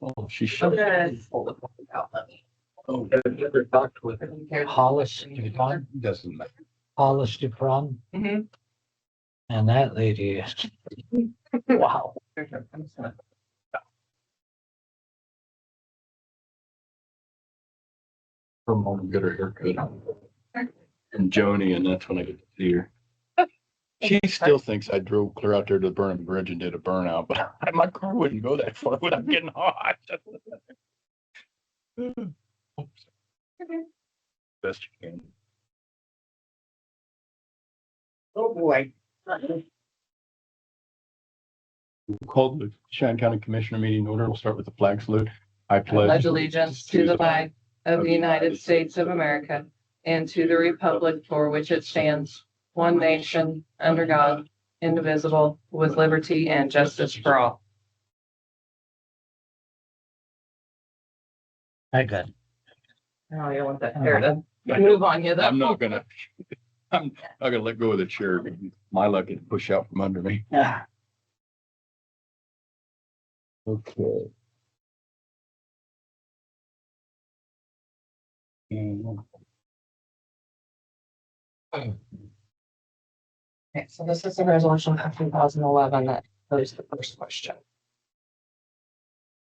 Oh, she showed. Yes. Oh, I've never talked with her. Hollis Dupont, Doesn't matter. Hollis Dupont, Mhm. and that lady is, wow. Her mom got her haircut from Joni, and that's when I get to see her. She still thinks I drove clear out there to the Burnham Bridge and did a burnout, but my car wouldn't go that far without getting hot. Best you can. Oh, boy. We'll call the Cheyenne County Commissioner meeting order. We'll start with the flag salute. I Pledge allegiance to the flag of the United States of America and to the republic for which it stands, one nation, under God, indivisible, with liberty and justice for all. I got, Oh, you want that hair to move on you, though. I'm not gonna let go of the chair. My luck is push out from under me. yeah, Okay. And Okay, so this is a resolution of 2011 that posed the first question.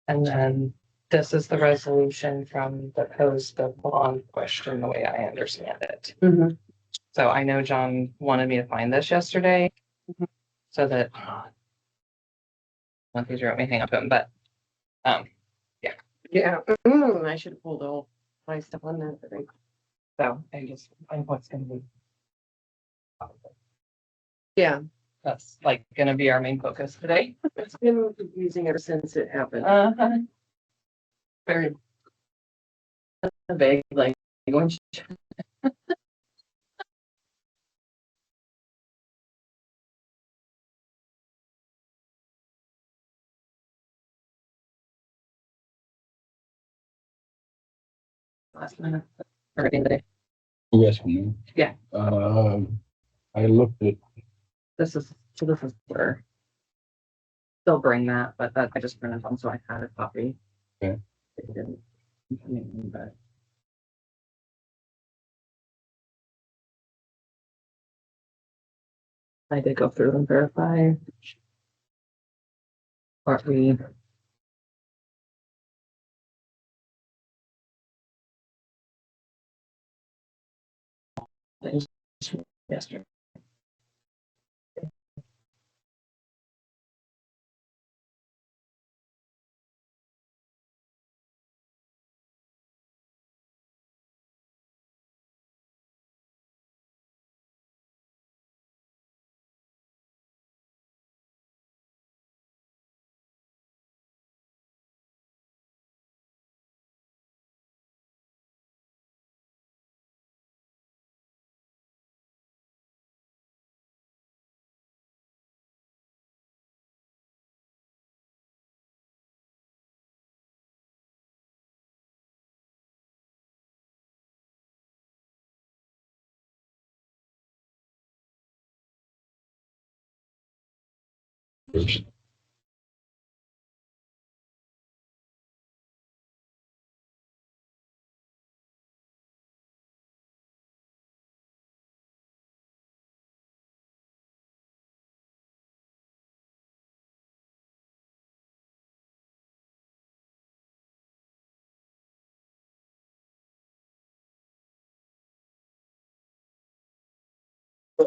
And then this is the resolution from the posed the bond question, the way I understand it. So I know John wanted me to find this yesterday. So that, not these wrote me hang up him, but, Yeah, I should have pulled all my stuff on that. But so I just, I know what's gonna be, yeah, that's like gonna be our main focus today. it's been confusing ever since it happened. Very Vague language. last minute. Or in the day. yes, ma'am. Yeah. I looked at, This is where they'll bring that, but that I just printed one, so I had a copy. Okay. It didn't, but I did go through and verify. What we. Yesterday.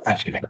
actually,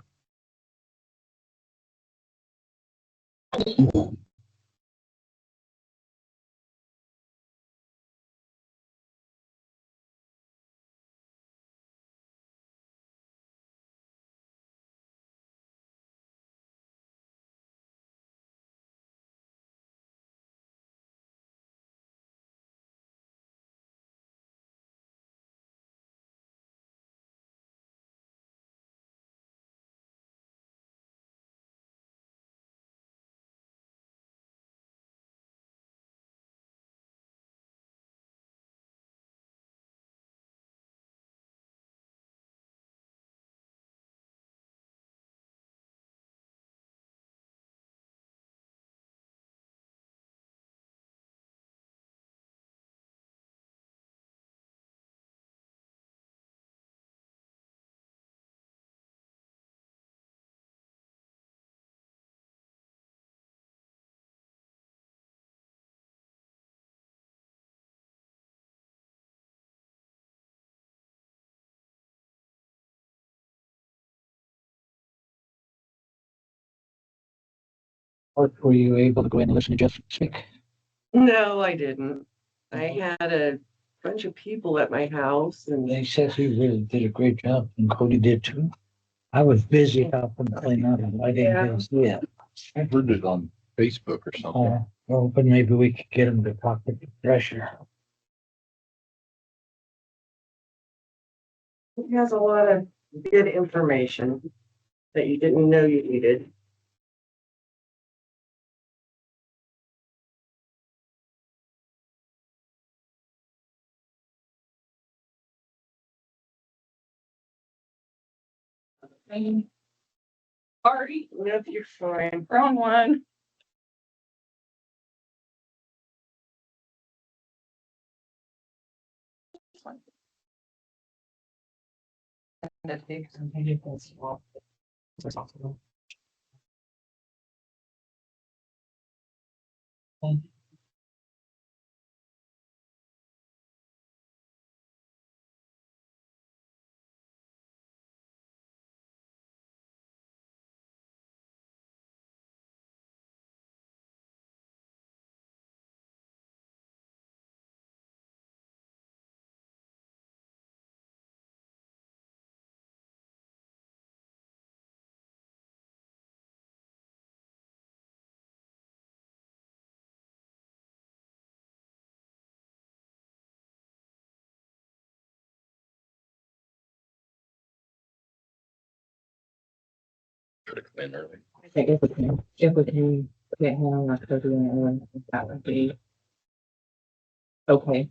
Or were you able to go in and listen to Jeff speak? No, I didn't. I had a bunch of people at my house and They said he really did a great job, and Cody did too. I was busy helping clean up, and I didn't get to see it. I heard it on Facebook or something. Well, but maybe we could get him to talk to the Thresher. it has a lot of good information that you didn't know you needed. Party, Nope, you're fine. wrong one. That big, so maybe it's small. Try to come in early. I think if we can get him on Cody and Ellen, that would be okay.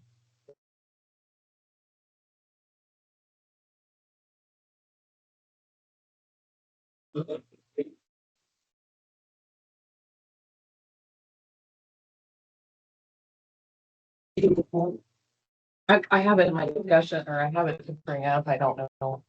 I have it in my discussion, or I have it to bring up, I don't know.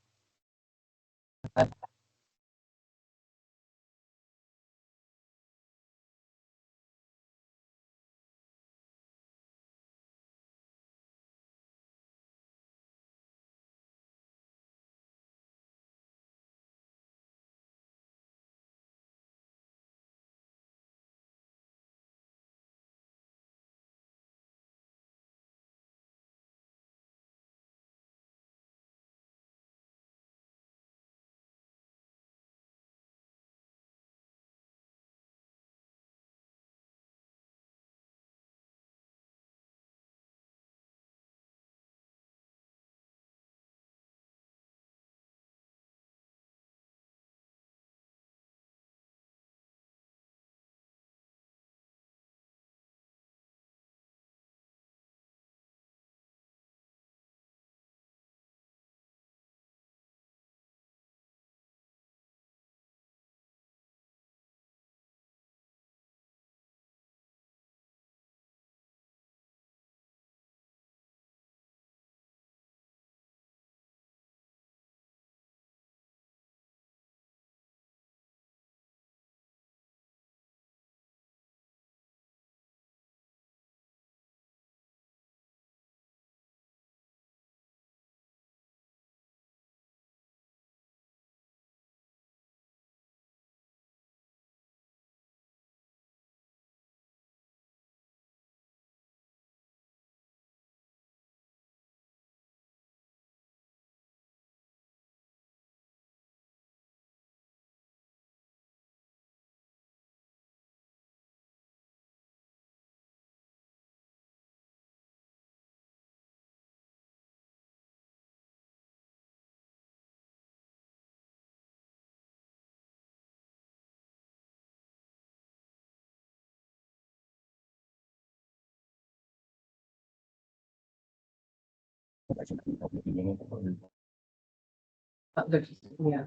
Yeah.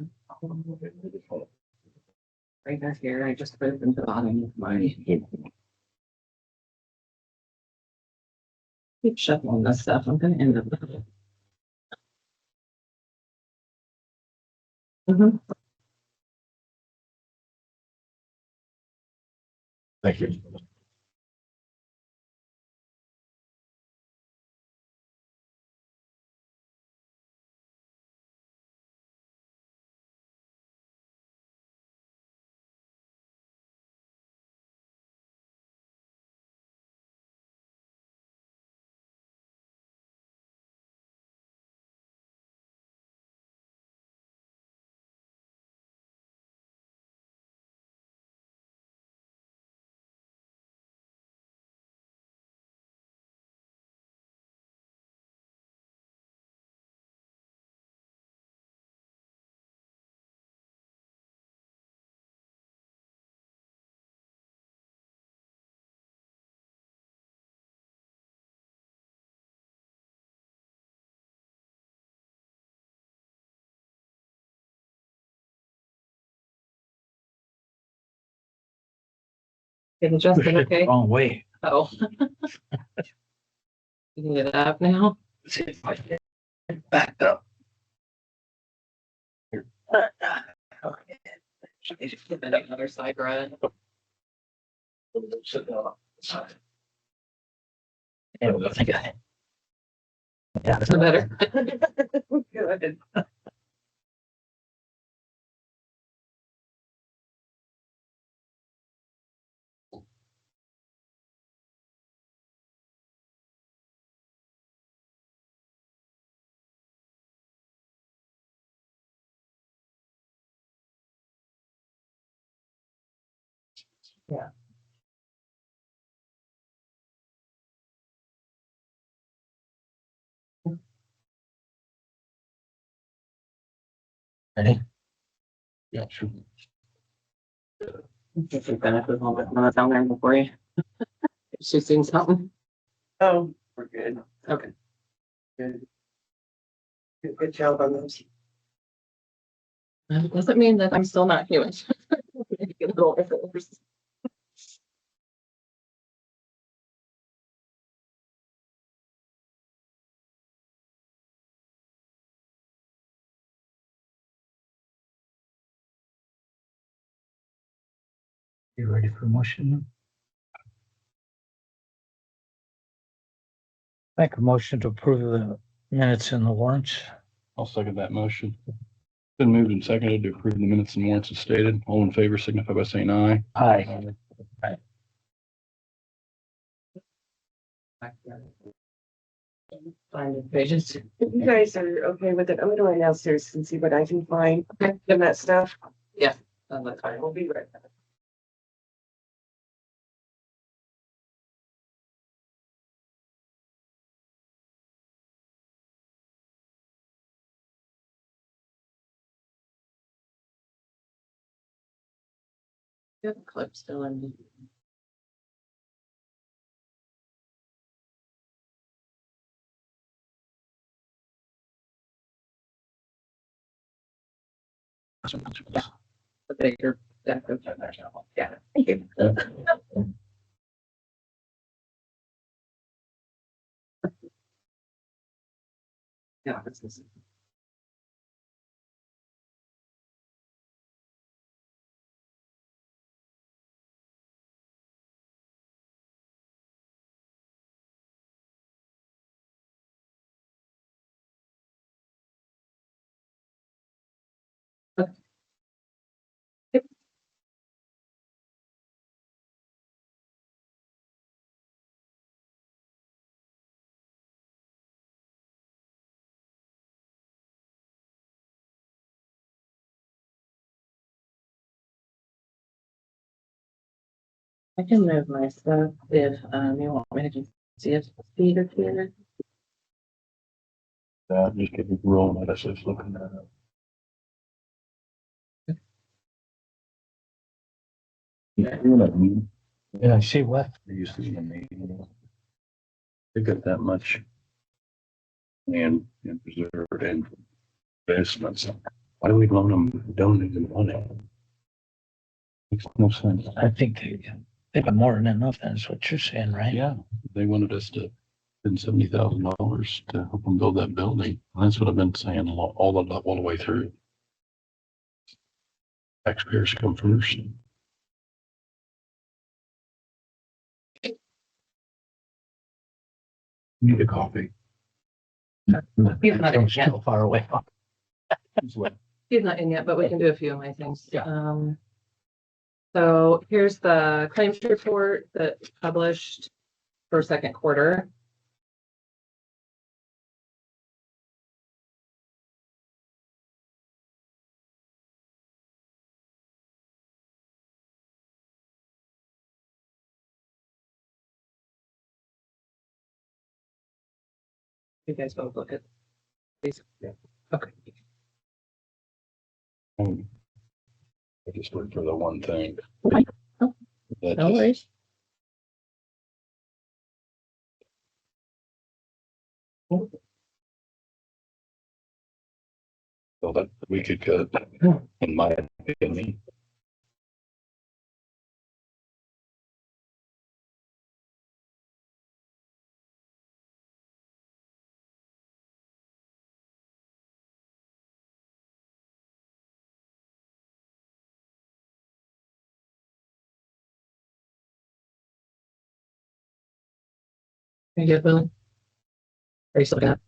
Right back here, I just put it in the bottom of my. Keep shuffling this stuff, I'm gonna end up with it. Mhm. Thank you. Is it Justin okay? Wrong way. Oh. You can get it up now. See if I get backed up. Okay. Give it another side run. Sit down. Yeah, I think I. Yeah, Is it better? Good. Yeah. Ready? Yeah, sure. If you benefit a little bit when it's down there before you. She's seen something. Oh, we're good. Okay. Good. Good job on those. That doesn't mean that I'm still not human. Maybe a little worse. You ready for motion? Make a motion to approve the minutes and the warrants. I'll second that motion. Been moved and seconded to approve the minutes and warrants as stated. All in favor signify by saying aye. Aye. Find the pages. If you guys are okay with it, I'm gonna run downstairs and see what I can find. Okay. And that stuff. That's I fine. will be right back. Got the clip still in. The bigger deck of. Yeah. Thank you. Yeah, this is. I can move my stuff if you want me to see if Peter here. Just get it rolling. That's just looking at it. Yeah, you know what I mean? Yeah, I see what? They used to be a meeting. They got that much land and preserved and investments. Why do we loan them, donate them money? Makes no sense. I think they got more than enough. That's what you're saying, right? Yeah, they wanted us to spend $70,000 to help them build that building. And that's what I've been saying all the way through. Taxpayers come first. Need a coffee. He's not in yet. So far away. He's not in yet, but we can do a few of my things. Yeah. So here's the claims report that published for second quarter. You guys both look at these. Yeah. Okay. I just looked for the one thing. Okay. Oh, That no just- worries. So that we could cut, in my opinion. Are you good, Billy? Are you still looking at?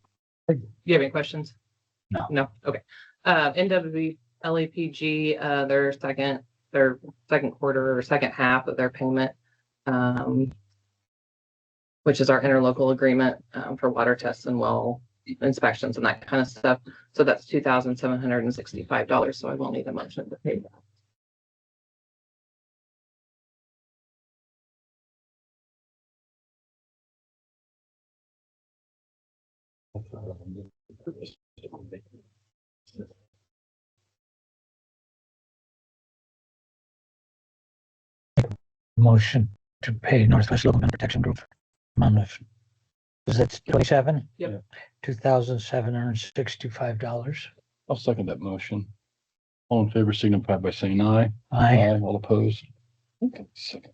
Do you have any questions? No. No, okay. NW LAPG, their second quarter or second half of their payment, which is our interlocal agreement, for water tests and well inspections and that kind of stuff. So that's $2,765. So I will need a motion to pay that. Motion to pay Northwest Local Protection Group amount of, is that 27? Yep. $2,765. I'll second that motion. All in favor signify by saying aye. Aye. All opposed. Okay, second.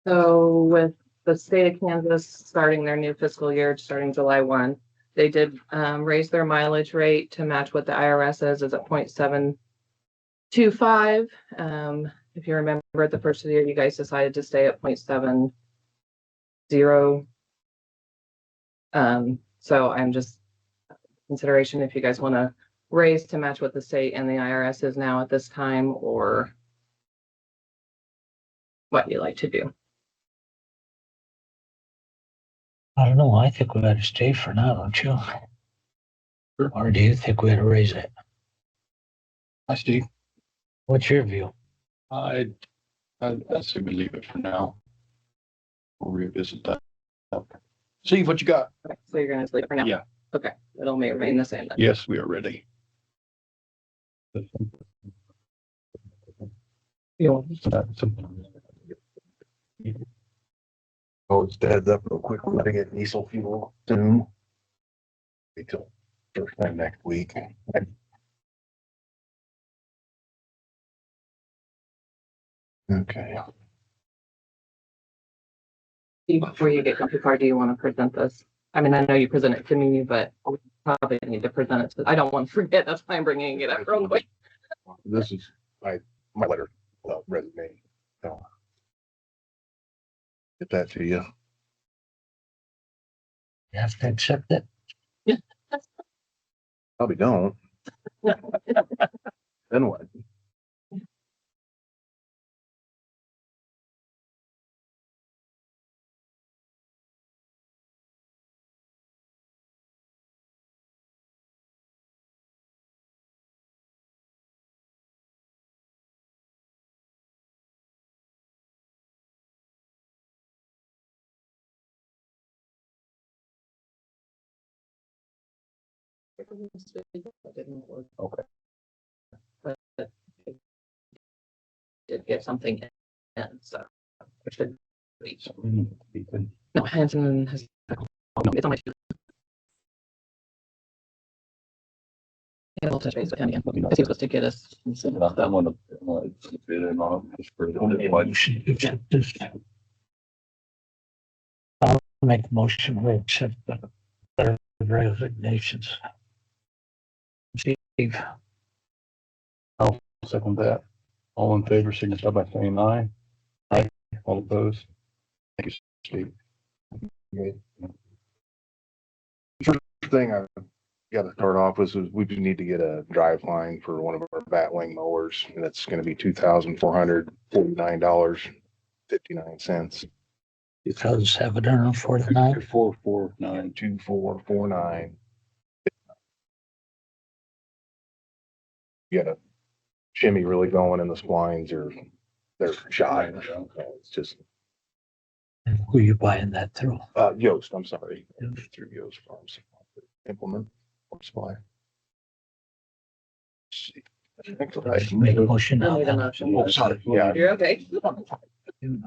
So with the state of Kansas starting their new fiscal year, starting July 1, they did raise their mileage rate to match what the IRS is at 0.725. If you remember at the first of the year, you guys decided to stay at 0.70. So I'm just consideration if you guys want to raise to match what the state and the IRS is now at this time, or what you like to do. I don't know. I think we ought to stay for now, don't you? Sure. Or do you think we ought to raise it? Hi, Steve. What's your view? I say we leave it for now. We'll revisit that. Steve, what you got? Okay, so you're going to sleep for now? Yeah. Okay, it'll may remain the same then. Yes, we are ready. Oh, it's heads up real quick. We're gonna get diesel fuel soon. Wait till first time next week. Okay. Before you get too far, do you want to present this? I mean, I know you present it to me, but we probably need to present it to, I don't want to forget. That's why I'm bringing it up real quick. This is my letter, resume. So get that to you. You have to accept it. Probably don't. Then what? Okay. But did get something in, so it should be. So we need to be good. No, Hanson has, no, it's on my. Yeah, we'll touch base with him again, because he was supposed to get us. I want to fit in on just for the I'll make a motion to accept the resignations. Steve, second that. All in favor signify by saying aye. Aye. All opposed. Thank you, Steve. First thing I got to start off with is we do need to get a drive line for one of our batwing mowers, and it's going to be $2,449.59. 2,749. 449. 2449. You got a shimmy really going in the splines, or they're shot. It's just Who are you buying that through? Yoast, I'm sorry. Through Yoast Farms. Implement or supply. Make a motion We'll on need a that. motion. Oh, sorry. Yeah. You're okay.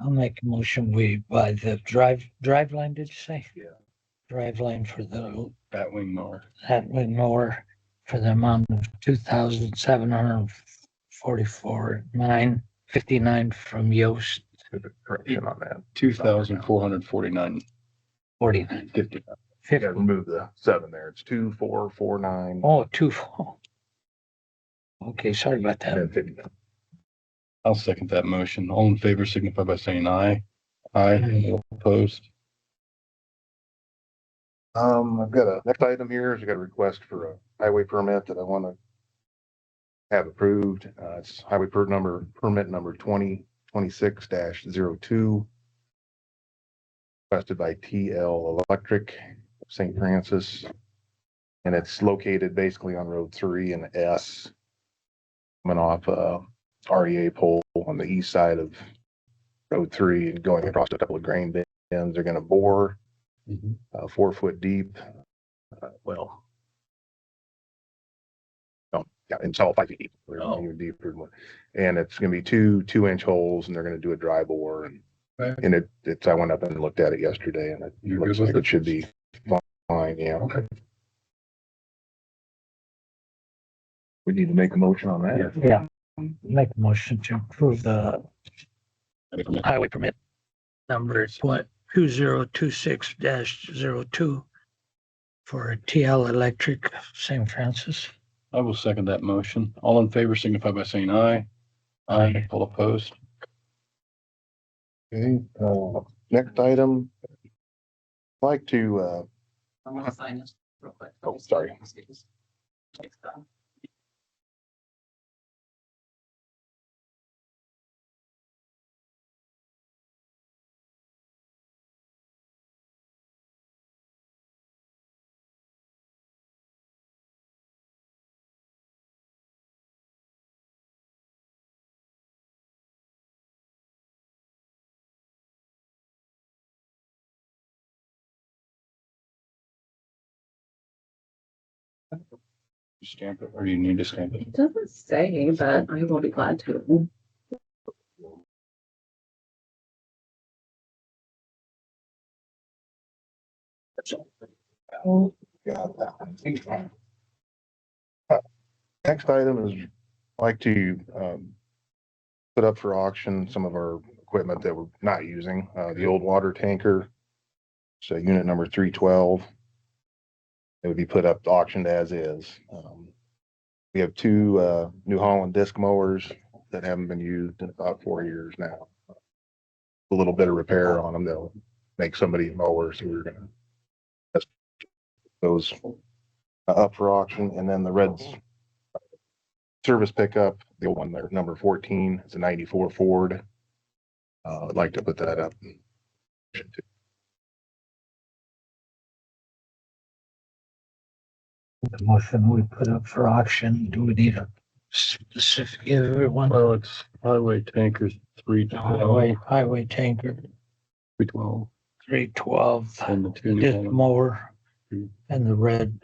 I'll make a motion. We buy the drive line, did you say? Yeah. Drive line for the Batwing mower. Hatwin mower for the amount of 2,744,959 from Yoast. Correction on that. 2,449. 49. 50. You 50. gotta remove the 7 there. It's 2449 Oh, 24. Okay, sorry about that. and 50. I'll second that motion. All in favor signify by saying aye. Aye. All opposed? I've got a, next item here is I got a request for a highway permit that I want to have approved. It's highway permit number 2026-02. Requested by TL Electric, St. Francis. And it's located basically on Road 3 and S. Coming off REA pole on the east side of Road 3 and going across a couple of grain bins. They're going to bore 4 foot deep. Well, no, yeah, install 5 feet deep, or even deeper. And it's going to be two 2-inch holes, and they're going to do a dry bore. And it's I went up and looked at it yesterday, and it looks like it should be fine. Yeah. Okay. We need to make a motion on that. Yeah. Make a motion to approve the highway permit number 2026-02 for TL Electric St. Francis. I will second that motion. All in favor signify by saying aye. Aye. All opposed? Okay, next item. I'd like to, I'm gonna sign this real quick. Oh, sorry. You stamp it, or do you need to stamp it? It doesn't say, but I will be glad to. oh, got that one. Next item is I'd like to, put up for auction some of our equipment that we're not using. The old water tanker. So unit number 312. It would be put up auctioned as is. We have 2 New Holland disc mowers that haven't been used in about 4 years now. A little bit of repair on them, they'll make somebody a mower, so we're gonna test those up for auction. And then the red service pickup, the old one there, number 14, it's a 94 Ford. I'd like to put that up. The motion we put up for auction, do we need a specific, give everyone? Well, it's highway tankers 312, Highway tanker, 312, 312, and the 2 New disc Holland. mower, Hmm. and the red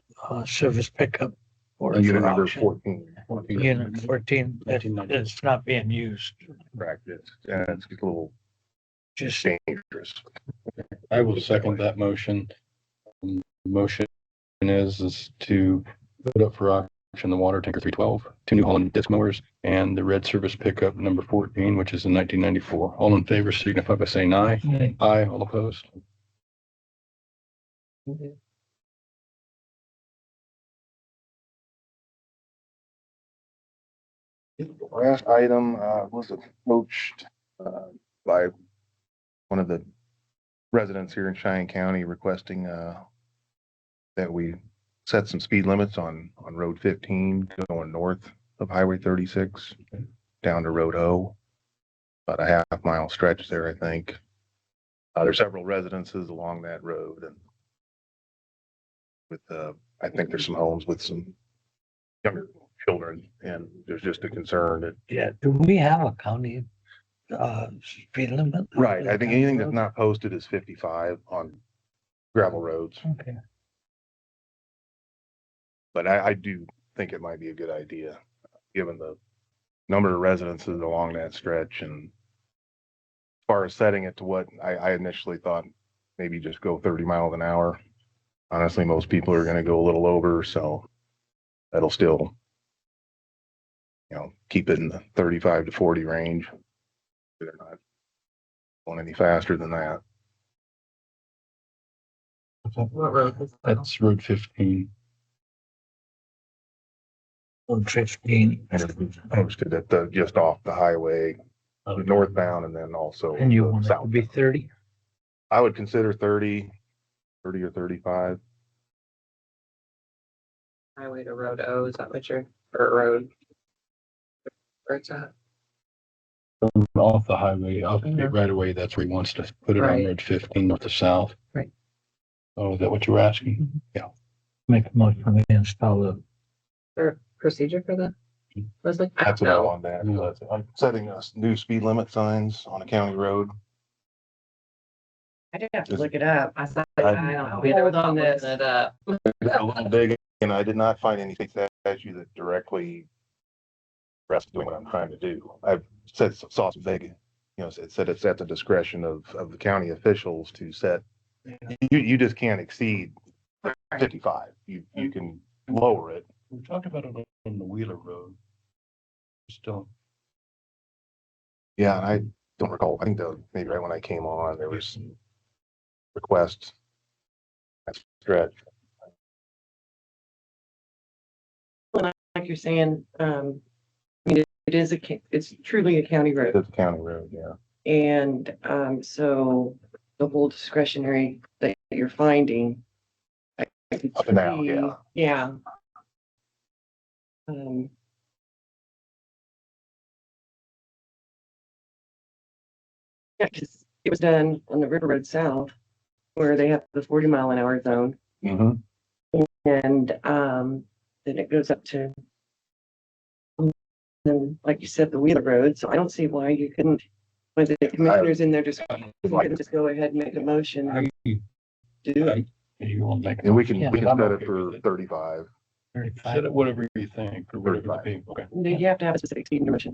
service pickup. For Unit number auction. 14. Unit 14, that 1990. it's not being used, Correct. And it's a little just dangerous. I will second that motion. Motion is to put up for auction the water tanker 312, 2 New Holland disc mowers, and the red service pickup number 14, which is a 1994. All in favor signify by saying aye. Aye. All opposed? Last item was approached by one of the residents here in Cheyenne County requesting that we set some speed limits on Road 15 going north of Highway 36 down to Road O. About a half-mile stretch there, I think. There's several residences along that road, and with I think there's some homes with some younger children, and there's just a concern that yeah, do we have a county speed limit? right. I think anything that's not posted is 55 on gravel roads, Okay, but I do think it might be a good idea, given the number of residences along that stretch. And as far as setting it to what I initially thought, maybe just go 30 miles an hour. Honestly, most people are going to go a little over, so that'll still, keep it in the 35 to 40 range. They're not going any faster than that. What road is that? That's Road 15. on 15, And it'll be posted at just off the highway, northbound, and then also and you want it to south. be 30? I would consider 30 or 35. Highway to road O, is that what you're, or road? Where it's at? Off the highway, off the Mhm. right away, that's where he wants to put it on Right. Road 15 north to south. Right. Oh, is that what you were asking? Make a motion to install the Or procedure for that? Leslie? That's what I No. want to add. I'm setting us new speed limit signs on a county road. I'd have to look it up. I thought, I- I don't know, either on this. It up. A little big, and I did not find any state statute that directly addressed doing what I'm trying to do. I've said, saw some vague, it said it's at the discretion of the county officials to set. You just can't exceed 55. You can lower it. We talked about it on the Wheeler Road. Still, Yeah, and I don't recall. I think maybe right when I came on, there was some requests. That's stretch. Like you're saying, I mean, it's truly a county road. It's a county road, yeah. And, so the whole discretionary that you're finding. I could Up and down, see- yeah. Yeah. Um, Yeah, 'cause it was done on the River Road South, where they have the 40-mile-an-hour zone. Mm-hmm. And then it goes up to, then, like you said, the Wheeler Road. So I don't see why you couldn't, when the commissioners in there just, you couldn't just go ahead and make a motion I, to do it. you want to make. And we can Yeah, set I'm it okay for with it. 35. 35. Set it whatever you think, or whatever the people, okay. You have to have a specific speed limit.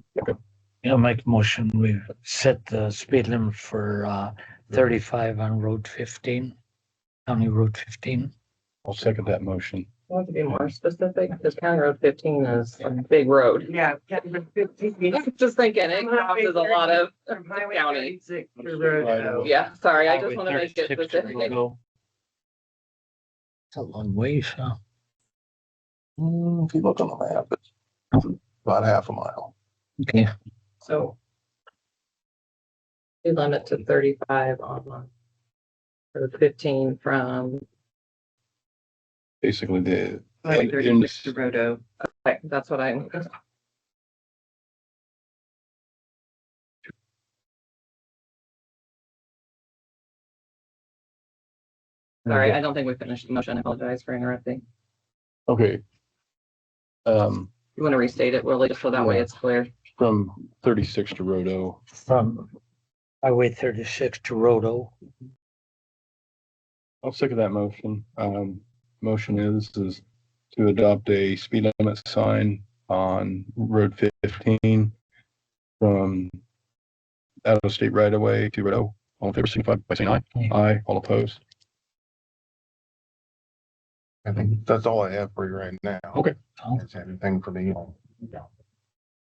Make a motion. We set the speed limit for 35 on Road 15, County Road 15. I'll second that motion. I want to be more specific, because County Road 15 is a big road. Yeah. Just thinking, it crosses a lot of From Highway county. 36 to Road O. Yeah, sorry, I just Highway want to make it 36 to specific. Rodo. It's a long ways, huh? If you look on the map, it's about half a mile. Okay. So we limit to 35 on Road 15 from, Basically, the, Highway in- 36 to Road O. okay, that's what I'm. Sorry, I don't think we finished the motion. I apologize for interrupting. okay. You want to restate it, Willie, just so that way it's clear? From 36 to Rodo, From Highway 36 to Rodo. I'll second that motion. Motion is to adopt a speed limit sign on Road 15 from out of state right away to Rodo. All in favor, signify by saying aye. Aye. Aye, all opposed. I think that's all I have for you right now. Okay. That's everything for me.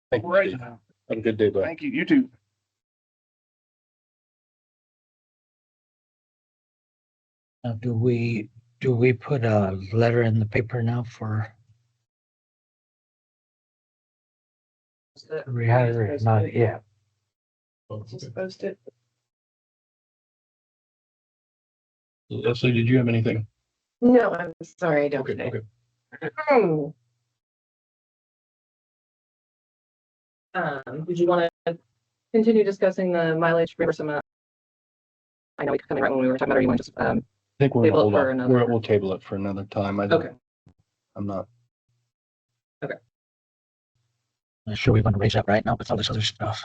Thank you. Steve. Have a good day, bud. Thank you. You too. Now, do we put a letter in the paper now for rehire? Not yet. Just post it. Leslie, did you have anything? No, I'm sorry, I don't. Okay, today. okay. Did you want to continue discussing the mileage reimbursement? I know we kind of right when we were talking about, it, or you want to just, I think we're Table gonna it hold for on. another- We'll table it for another time. okay. I'm not. Not sure we want to raise that right now, but all this other stuff.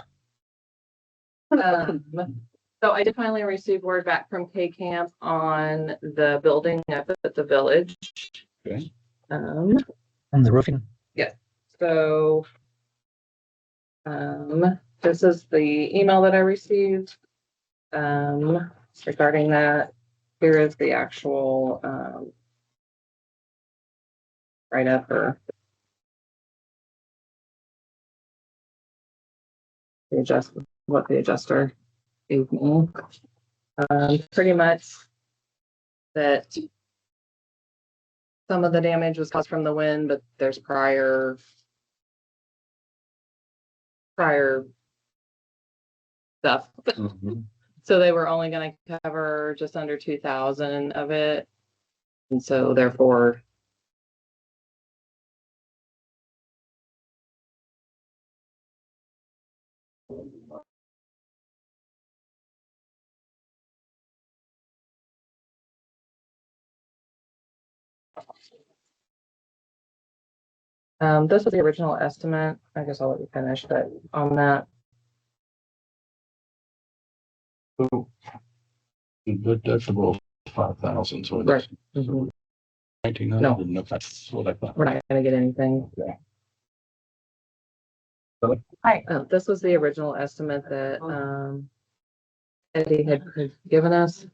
So I did finally receive word back from K Camp on the building up at the village. Okay. And the roofing. So this is the email that I received regarding that. Here is the actual write-up or what the adjuster gave me. Pretty much that some of the damage was caused from the wind, but there's prior stuff. Mhm. So they were only gonna cover just under 2,000 of it. And so therefore, this was the original estimate. I guess I'll let you finish, but on that, Oh. The decibel 5,000, so Right. it's 1,900. No, that's what I thought. we're not gonna get anything. Yeah. Hi. This was the original estimate that, Eddie had given us.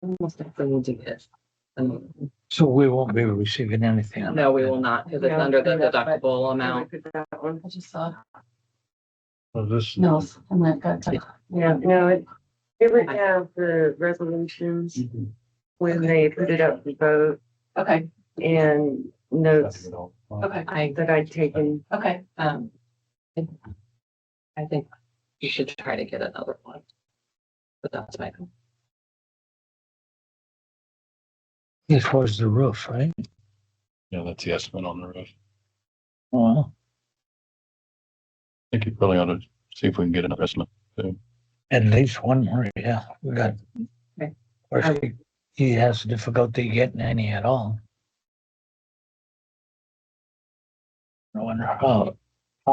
Almost think we need to get. So we won't be receiving anything. on No, we that. will not, because it's Yeah, under the and that's what- deductible amount. That one. I just saw. So this. No, I'm not good. Yeah, no, it would have the resolutions when they put it up to vote Okay, and notes okay, that I'd taken. okay, I think you should try to get another one. But that's my. As far as the roof, right? Yeah, that's the estimate on the roof. Well, I think you probably ought to see if we can get another estimate. at least one more, yeah, we got. Okay. Or he has difficulty getting any at all. I wonder how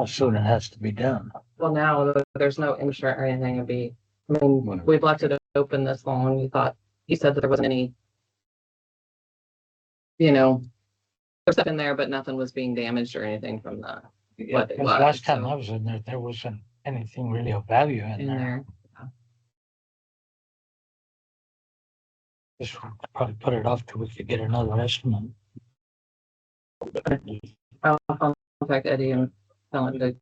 soon it has to be done. Well, now there's no insurance or anything to be, I mean, we've left it open this long. We thought, he said that there wasn't any, there's stuff in there, but nothing was being damaged or anything from the, what it Because was, last time so- I was in there, there wasn't anything really of value in in there. there. Just probably put it off till we could get another estimate. I'll contact Eddie and tell him to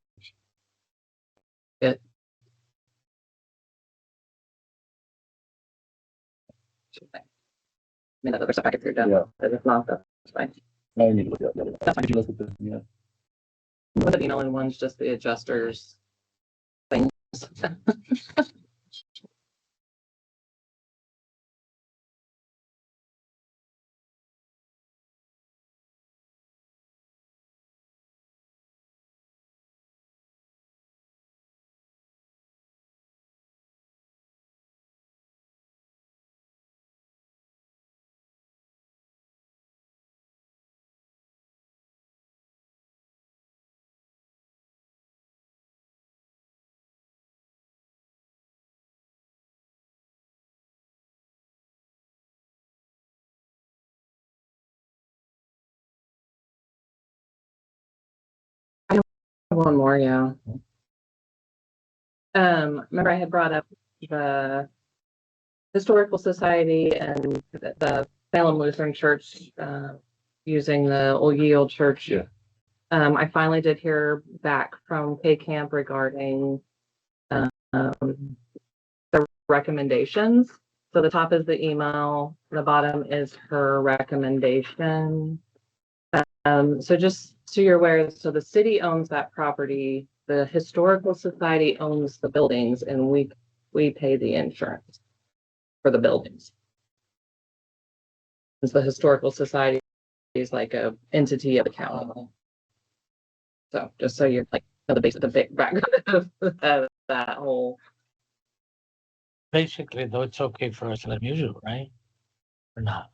get. I mean, that other stuff I could figure Yeah. out, but if not, that's fine. I need to look at that. That's fine. Did you look at this? Yeah. But the only one's just the adjusters things. One more, yeah. Remember I had brought up the Historical Society and the Salem Lutheran Church, using the Old Ye Old Church. Yeah. I finally did hear back from K Camp regarding, the recommendations. So the top is the email, the bottom is her recommendation. So just so you're aware, so the city owns that property, the Historical Society owns the buildings, and we pay the insurance for the buildings. Because the Historical Society is like a entity of the county. So just so you're like, know the big background of that whole. Basically, though, it's okay for us to let them use it, right? Or not?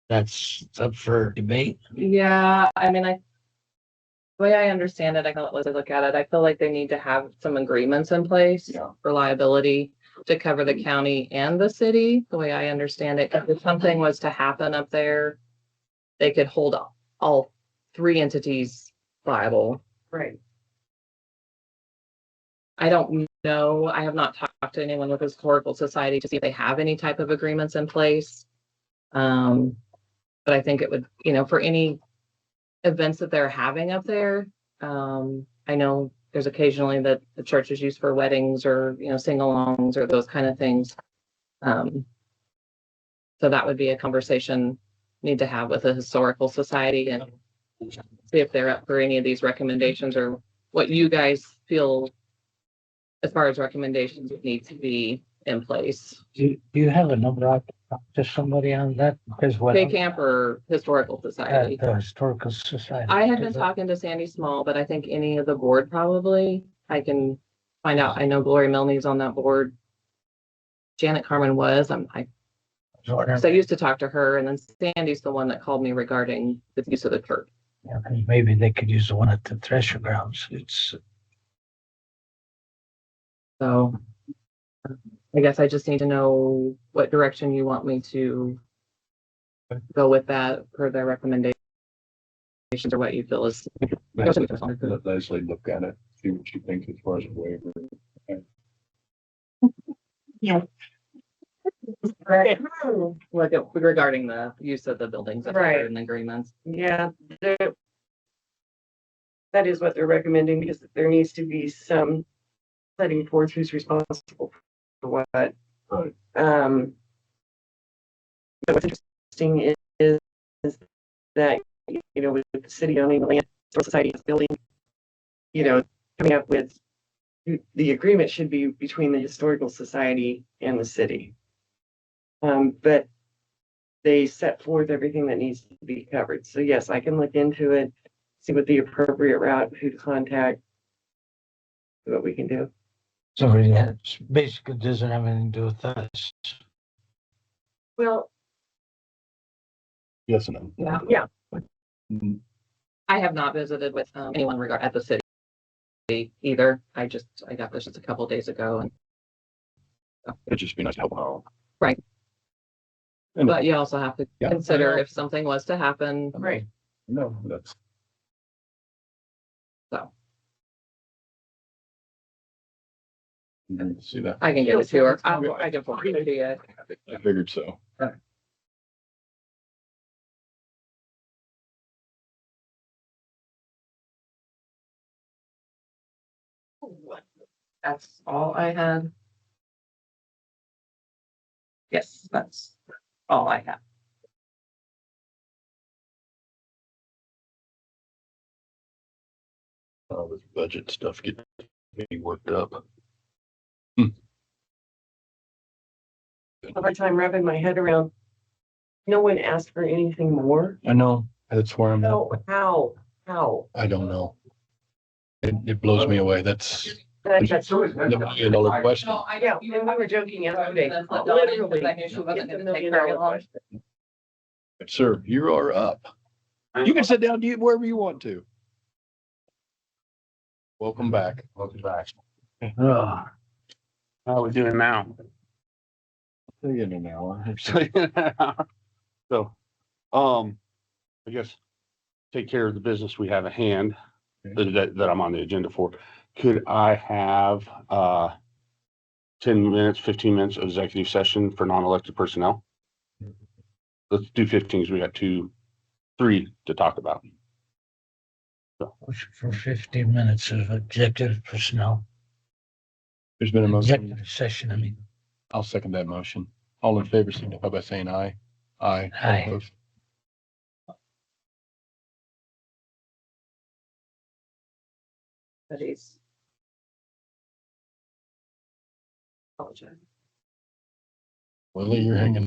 That's up for debate. Yeah, I mean, the way I understand it, I can let look at it. I feel like they need to have some agreements in place Yeah. for liability to cover the county and the city, the way I understand it. 'Cause if something was to happen up there, they could hold all three entities liable. Right. I don't know. I have not talked to anyone with the Historical Society to see if they have any type of agreements in place. But I think it would, for any events that they're having up there. I know there's occasionally that the church is used for weddings or, sing-alongs or those kind of things. So that would be a conversation need to have with the Historical Society and see if they're up for any of these recommendations or what you guys feel as far as recommendations would need to be in place. Do you have a number? I could talk to somebody on that? Because what? K Camp or Historical Society. The Historical Society. I had been talking to Sandy Small, but I think any of the board probably, I can find out. I know Gloria Milne's on that board. Janet Carmen was, because I used to talk to her, and then Sandy's the one that called me regarding the use of the church. Yeah, maybe they could use the one at the Thresher Grounds. It's So I guess I just need to know what direction you want me to go with that per their recommendations, or what you feel is. Let Leslie look at it, see what she thinks as far as a waiver. Right. Regarding the use of the buildings. Right. And agreements. Yeah, that is what they're recommending, because there needs to be some setting forth who's responsible for what. Right. But what's interesting is that, with the city owning the land, Historical Society is building, coming up with the agreement should be between the Historical Society and the city. But they set forth everything that needs to be covered. So yes, I can look into it, see what the appropriate route, who to contact, what we can do. so it basically doesn't have anything to do with us. Well, Yes and no. Yeah. Mhm. I have not visited with anyone at the city either. I got this just a couple of days ago, and It'd just be nice to help them out. Right. And- but you also have to Yeah. consider if something was to happen. right. No, that's. So See that? I can give it to her. I can forward it to you. I figured so. That's all I had. Yes, that's all I have. All this budget stuff gets me worked up. A hard time wrapping my head around. No one asked for anything more. I know, that's where I'm at. No, how? I don't know. It blows me away. That's That's the $1 million question. Yeah, and we were joking yesterday. That's what Donna- Literally, because I knew she wasn't it's a gonna take $1 million very long. question. Sir, you are up. You can sit down wherever you want to. Welcome back. Welcome back. Oh, How are we doing now? See you in an hour. So, I guess take care of the business we have at hand that I'm on the agenda for. Could I have 10 minutes, 15 minutes of executive session for non-elected personnel? Let's do 15 because we got 3 to talk about. motion for 15 minutes of executive personnel, There's been a motion. executive session, I mean. I'll second that motion. All in favor, signify by saying aye. Aye. Aye. Opposed? That is. Apologize. Willie, you're hanging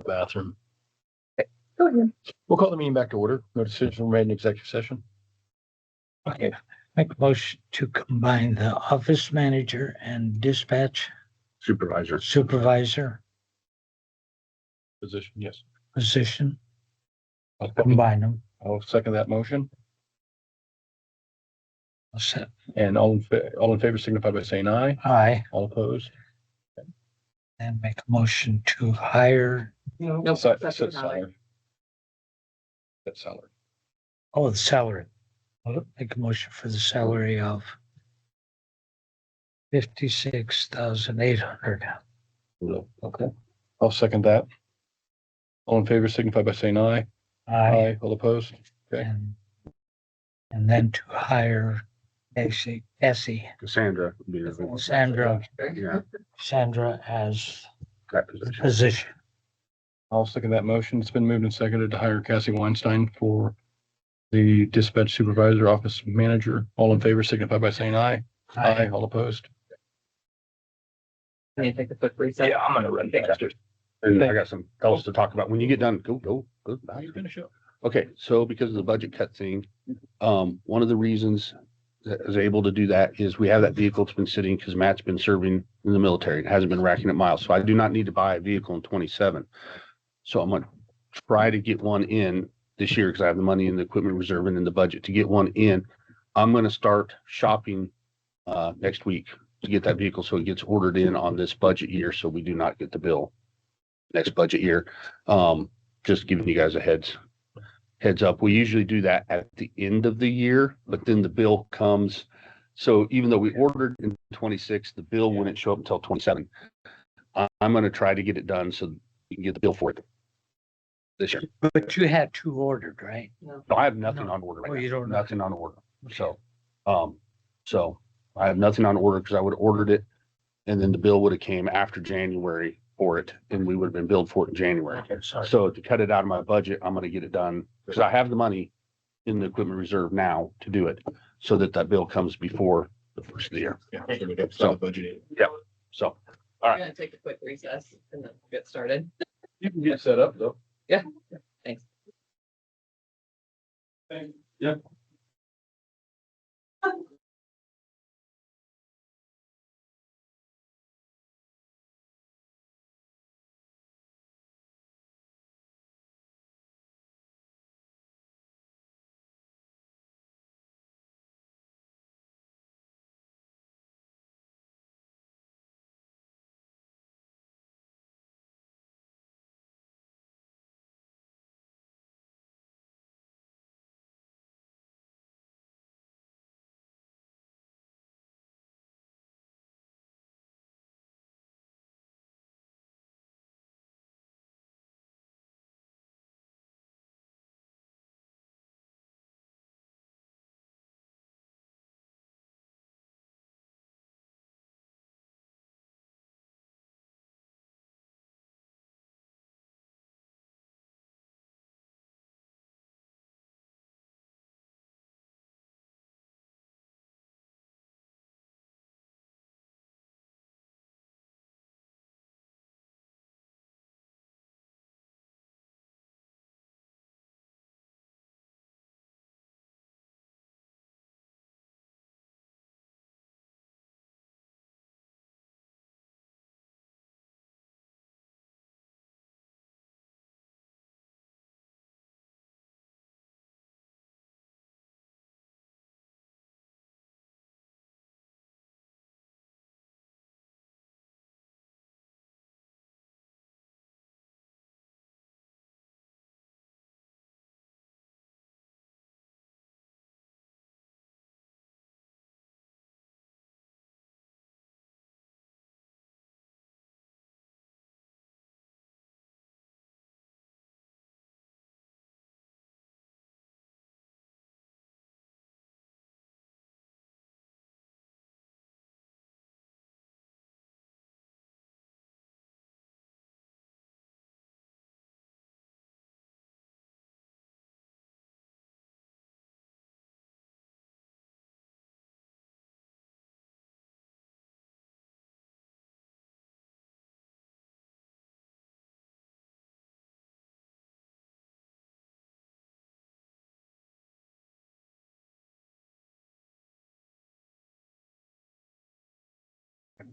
bathroom. Go ahead. We'll call the meeting back to order. No decision were made in executive session. Okay, make a motion to combine the office manager and dispatch Supervisor. supervisor Position, yes. position, I'll second- combine them. I'll second that motion. I'll set, And all in favor signify by saying aye. aye, All opposed? and make a motion to hire, Nope, Set that's set salary. salary. Set salary. oh, the salary. I'll make a motion for the salary of 56,800. Okay. I'll second that. All in favor signify by saying aye. Aye. All opposed? Okay. And then to hire Essie, Cassandra would be the yeah, Sandra as that position. position. I'll second that motion. It's been moved and seconded to hire Cassie Weinstein for the dispatch supervisor, office manager. All in favor signify by saying aye. Aye. All opposed? Can you take a quick recess? Yeah, I'm gonna run faster. And I got some else to talk about. When you get done, go. You finish up. Okay, so because of the budget cut thing, one of the reasons that I was able to do that is we have that vehicle that's been sitting because Matt's been serving in the military. It hasn't been racking up miles. So I do not need to buy a vehicle in 27. So I'm gonna try to get one in this year because I have the money in the equipment reserve and in the budget to get one in. I'm gonna start shopping next week to get that vehicle so it gets ordered in on this budget year so we do not get the bill next budget year. Just giving you guys a heads up. We usually do that at the end of the year, but then the bill comes. So even though we ordered in 26, the bill wouldn't show up until 27. I'm going to try to get it done so we can get the bill for it this year. But you had two ordered, right? No, I have nothing No. on order right Oh, now. you don't know. Nothing on order. So I have nothing on order because I would have ordered it and then the bill would have came after January for it and we would have been billed for it in January. Okay, sorry. So to cut it out of my budget, I'm gonna get it done because I have the money in the equipment reserve now to do it so that that bill comes before the first of the year. Yeah, so we have to So- start budgeting. So We're gonna take a quick recess and then get started. You can get set up though. Yeah, thanks. Yeah.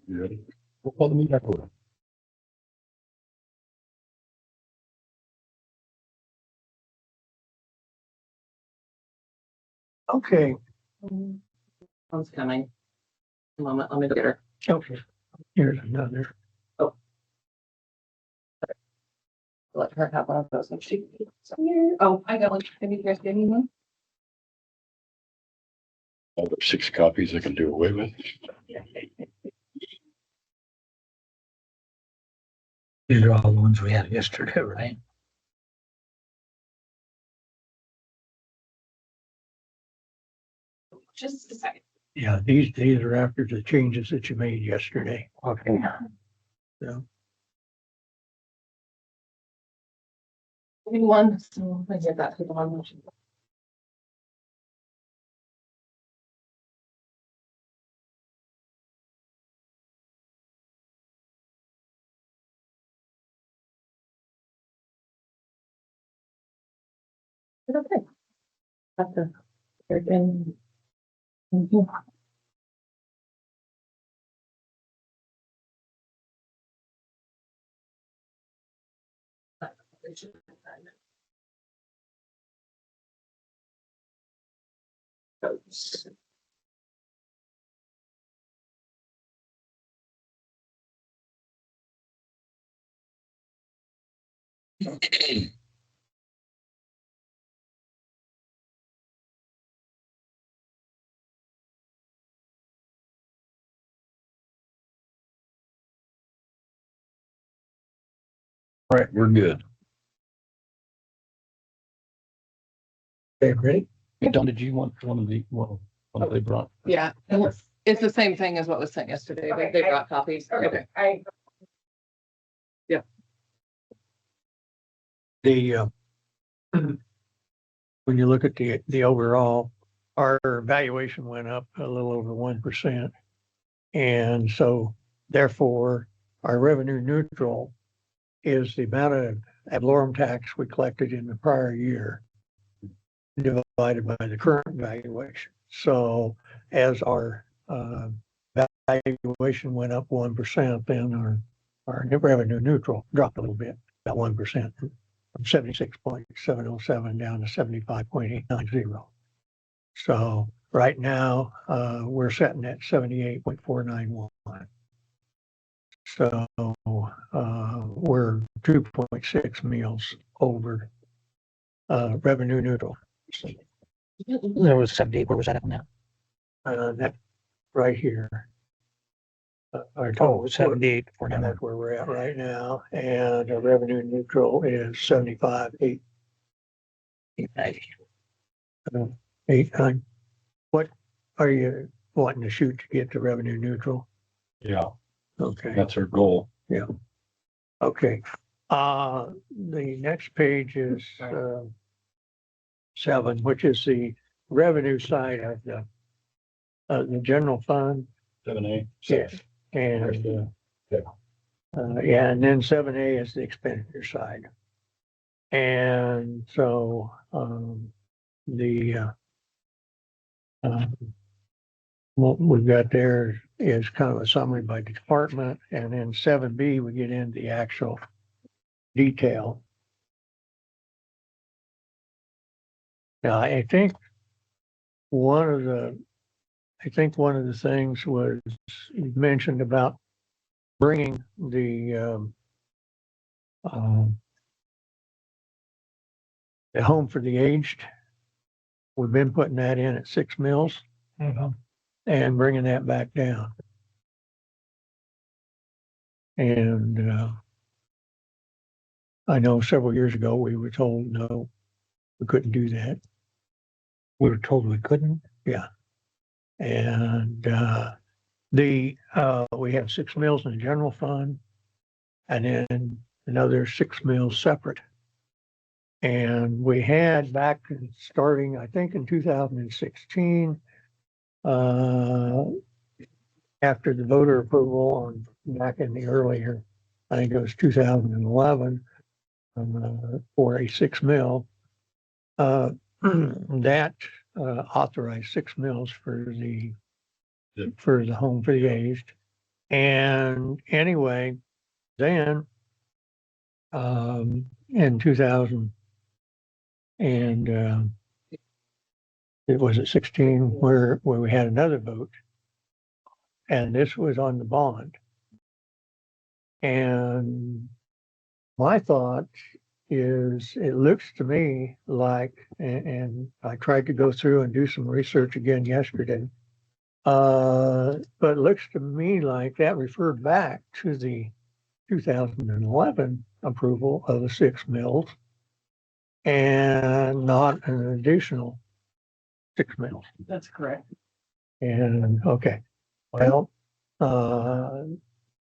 You ready? We'll call the meeting back over. Okay, One's coming. A moment, let me get her. okay. Here's another. Let her have one of those. And she, oh, I got one. Can you guys give me one? All the 6 copies I can do away with. These are all the ones we had yesterday, right? Just a second. Yeah, these are after the changes that you made yesterday. Okay. So, Give me one. So I get that to the one motion. Okay. After. Again. All right, we're good. okay, ready? Hey, Don, did you want one of they brought? Yeah, it's the same thing as what was sent yesterday. They brought copies. Okay. The, when you look at the overall, our valuation went up a little over 1%. And so therefore, our revenue neutral is the amount of ad valorem tax we collected in the prior year divided by the current valuation. So as our valuation went up 1%, then our revenue neutral dropped a little bit, about 1%, from 76.707 down to 75.890. So right now, we're sitting at 78.491. So we're 2.6 meals over revenue neutral. There was 78. Where was that at now? That right here. Our total 78. And that's where we're at right now. And our revenue neutral is 75.890. 89. What are you wanting to shoot to get to revenue neutral? Yeah, Okay. that's our goal. Yeah. Okay. The next page is 7, which is the revenue side of the general fund. 7A. Yes. And yeah, and then 7A is the expenditure side. And so what we've got there is kind of a summary by department, and then 7B we get into the actual detail. Now, I think one of the things was mentioned about bringing the home for the aged. We've been putting that in at 6 mills and bringing that back down. And I know several years ago we were told no, we couldn't do that. We were told we couldn't? Yeah. And we have 6 mills in the general fund and then another 6 mills separate. And we had back starting, I think in 2016, after the voter approval on back in the earlier, I think it was 2011, for a 6 mill, that authorized 6 mills for the home for the aged. And anyway, then, in 2000 and, it was at 16 where we had another vote. And this was on the bond. And my thought is it looks to me like, and I tried to go through and do some research again yesterday. But it looks to me like that referred back to the 2011 approval of the 6 mills and not an additional 6 mills. That's correct. And okay, well,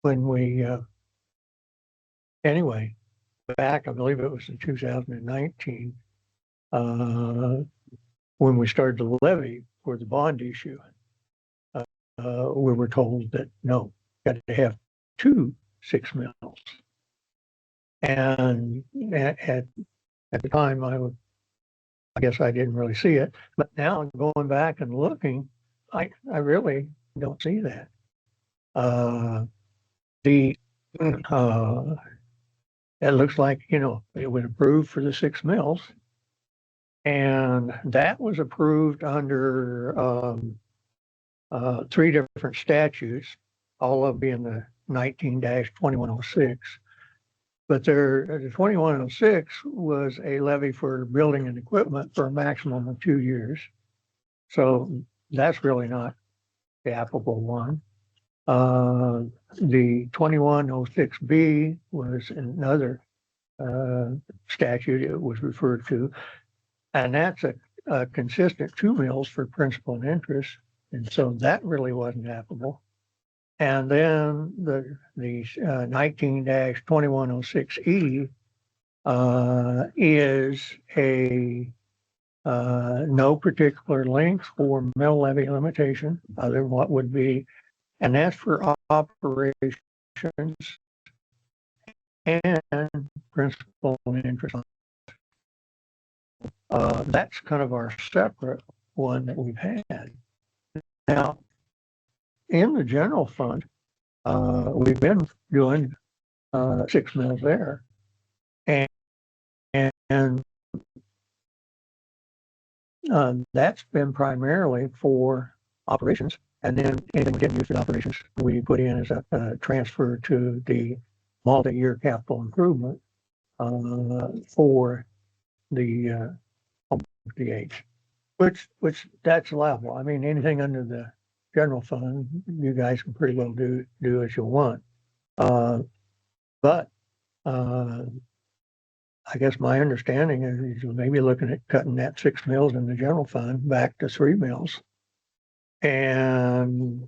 when we, anyway, back, I believe it was in 2019, when we started to levy for the bond issue, we were told that no, got to have 2 6 mills. And at the time, I guess I didn't really see it, but now going back and looking, I really don't see that. It looks like, it was approved for the 6 mills. And that was approved under 3 different statutes, all of being the 19-2106. But the 2106 was a levy for building and equipment for a maximum of 2 years. So that's really not the applicable one. The 2106B was another statute it was referred to, and that's a consistent 2 mills for principal and interest, and so that really wasn't applicable. And then the 19-2106E is a no particular length or mill levy limitation other than what would be, and that's for operations and principal and interest. That's kind of our separate one that we've had. Now, in the general fund, we've been doing 6 mills there, and that's been primarily for operations. And then anything we didn't use for operations, we put in as a transfer to the multi-year capital improvement for the age, which that's allowable. I mean, anything under the general fund, you guys can pretty well do as you want. But I guess my understanding is you may be looking at cutting that 6 mills in the general fund back to 3 mills. And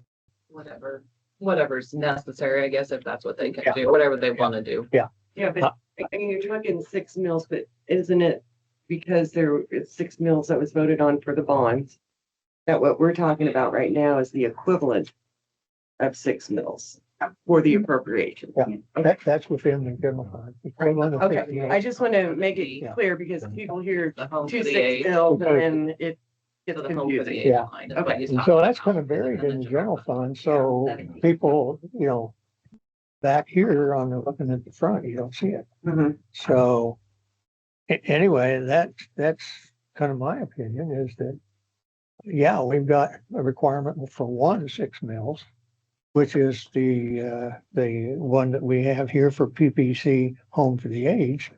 whatever's necessary, I guess, if that's what they can do, whatever they want to do. Yeah, but I mean, you're talking 6 mills, but isn't it because there is 6 mills that was voted on for the bonds? That what we're talking about right now is the equivalent of 6 mills for the appropriation. Yeah, that's within the general fund. Okay, I just want to make it clear because people hear 2 6 mills and it gets confusing. Yeah. Okay. And so that's kind of buried in the general fund. So people, back here looking at the front, you don't see it. Mhm. So anyway, that's kind of my opinion is that, yeah, we've got a requirement for 1 6 mills, which is the one that we have here for PPC Home for the Aged.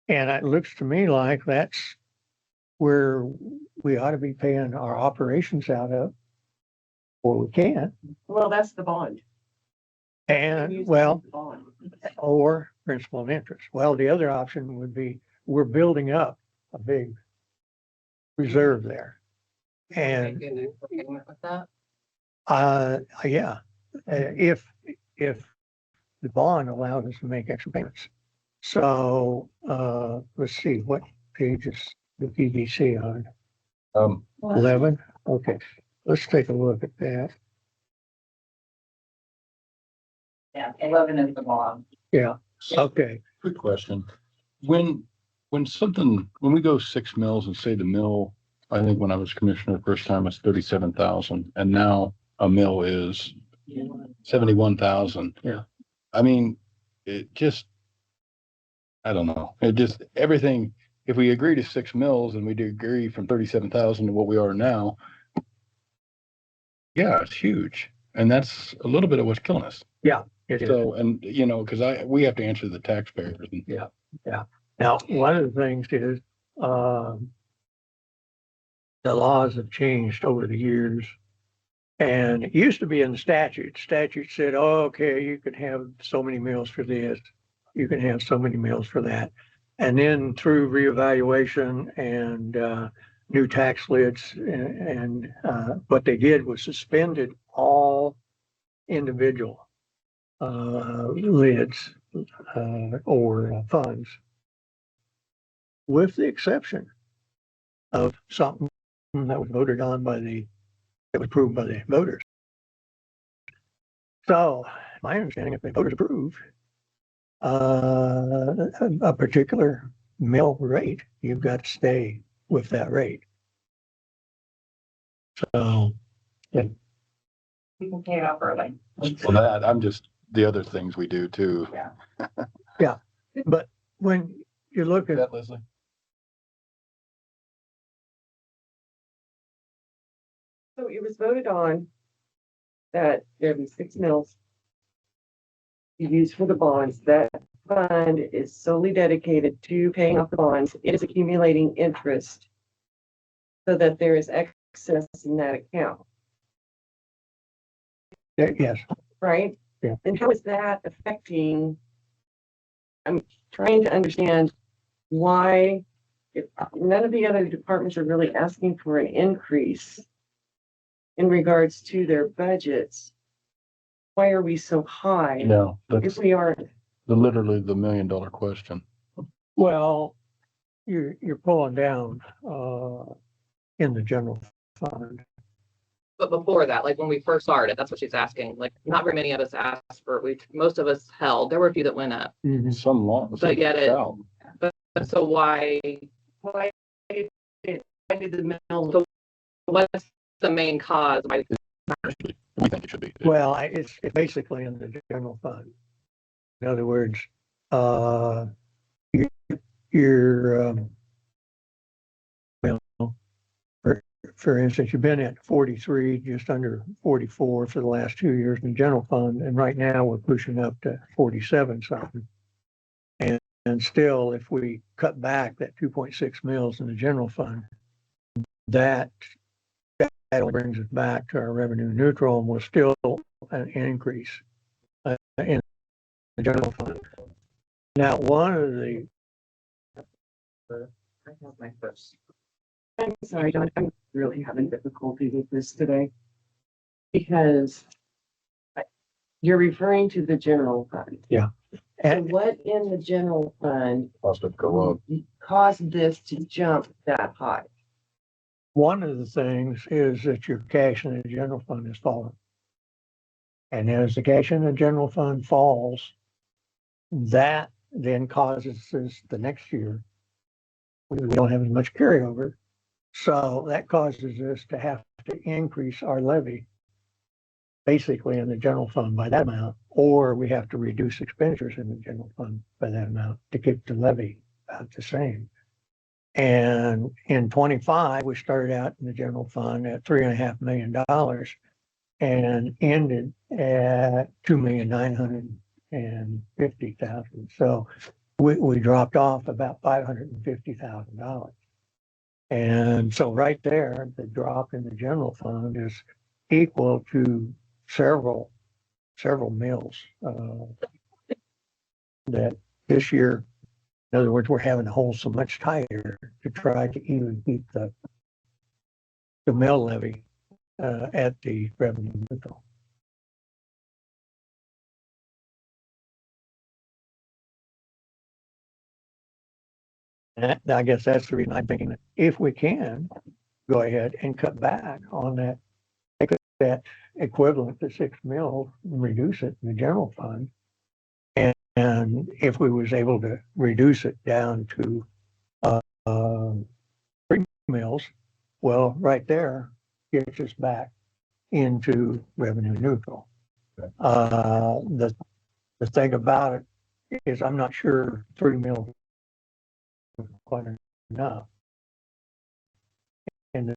And it looks to me like that's where we ought to be paying our operations out of, or we can. Well, that's the bond. And or principal and interest. Well, the other option would be we're building up a big reserve there. And With that. yeah, if the bond allows us to make extra payments. So let's see, what page is the PVC on? 11. Okay, let's take a look at that. Yeah, 11 is the bond. Yeah. Okay. Quick question. When we go 6 mills and say the mill, I think when I was commissioner the first time was 37,000, and now a mill is 71,000. Yeah. I mean, it just, I don't know. It just, everything, if we agree to 6 mills and we do agree from 37,000 to what we are now, yeah, it's huge. And that's a little bit of what's killing us. It is. So, and you know, cause we have to answer the taxpayers. And Now, one of the things is, the laws have changed over the years. And it used to be in the statute. Statute said, oh, okay, you can have so many meals for this, you can have so many meals for that. And then through reevaluation and new tax lids, and what they did was suspended all individual lids or funds, with the exception of something that was voted on by that was approved by the voters. So my understanding, if the voters approve a particular mill rate, you've got to stay with that rate. So People pay it off early. well, that, I'm just, the other things we do too. but when you look at, That, Leslie? So it was voted on that there be 6 mills to use for the bonds. That fund is solely dedicated to paying off the bonds. It is accumulating interest so that there is excess in that account, yes, right? Yeah. And how is that affecting? I'm trying to understand why, if none of the other departments are really asking for an increase in regards to their budgets, why are we so high? No, If that's we are, literally the $1 million question. well, you're pulling down in the general fund. But before that, like when we first started, that's what she's asking. Like, not very many of us asked for, most of us held. There were a few that went up. Some law. But yet it- out. But so why did the mill, so what's the main cause? Why? We think it should be. Well, it's basically in the general fund. In other words, you're well, for instance, you've been at 43, just under 44 for the last 2 years in the general fund, and right now we're pushing up to 47 something. And still, if we cut back that 2.6 mils in the general fund, that only brings us back to our revenue neutral, and we're still an increase in the general fund. Now, one of the I'm sorry, John, I'm really having difficulty with this today. Because you're referring to the general fund. So and what in the general fund Cost of go up. caused this to jump that high? one of the things is that your cash in the general fund is falling. And as the cash in the general fund falls, that then causes us the next year, we don't have as much carryover. So that causes us to have to increase our levy basically in the general fund by that amount, or we have to reduce expenditures in the general fund by that amount to keep the levy about the same. And in 25, we started out in the general fund at $3.5 million and ended at $2,950,000. So we dropped off about $550,000. And so right there, the drop in the general fund is equal to several mills that this year, in other words, we're having to hold so much tighter to try to even keep the mill levy at the revenue neutral. And I guess that's the reason I'm thinking that if we can go ahead and cut back on that, make that equivalent to 6 mils and reduce it in the general fund. And if we was able to reduce it down to 3 mils, well, right there gets us back into revenue neutral. The thing about it is I'm not sure 3 mils is quite enough in the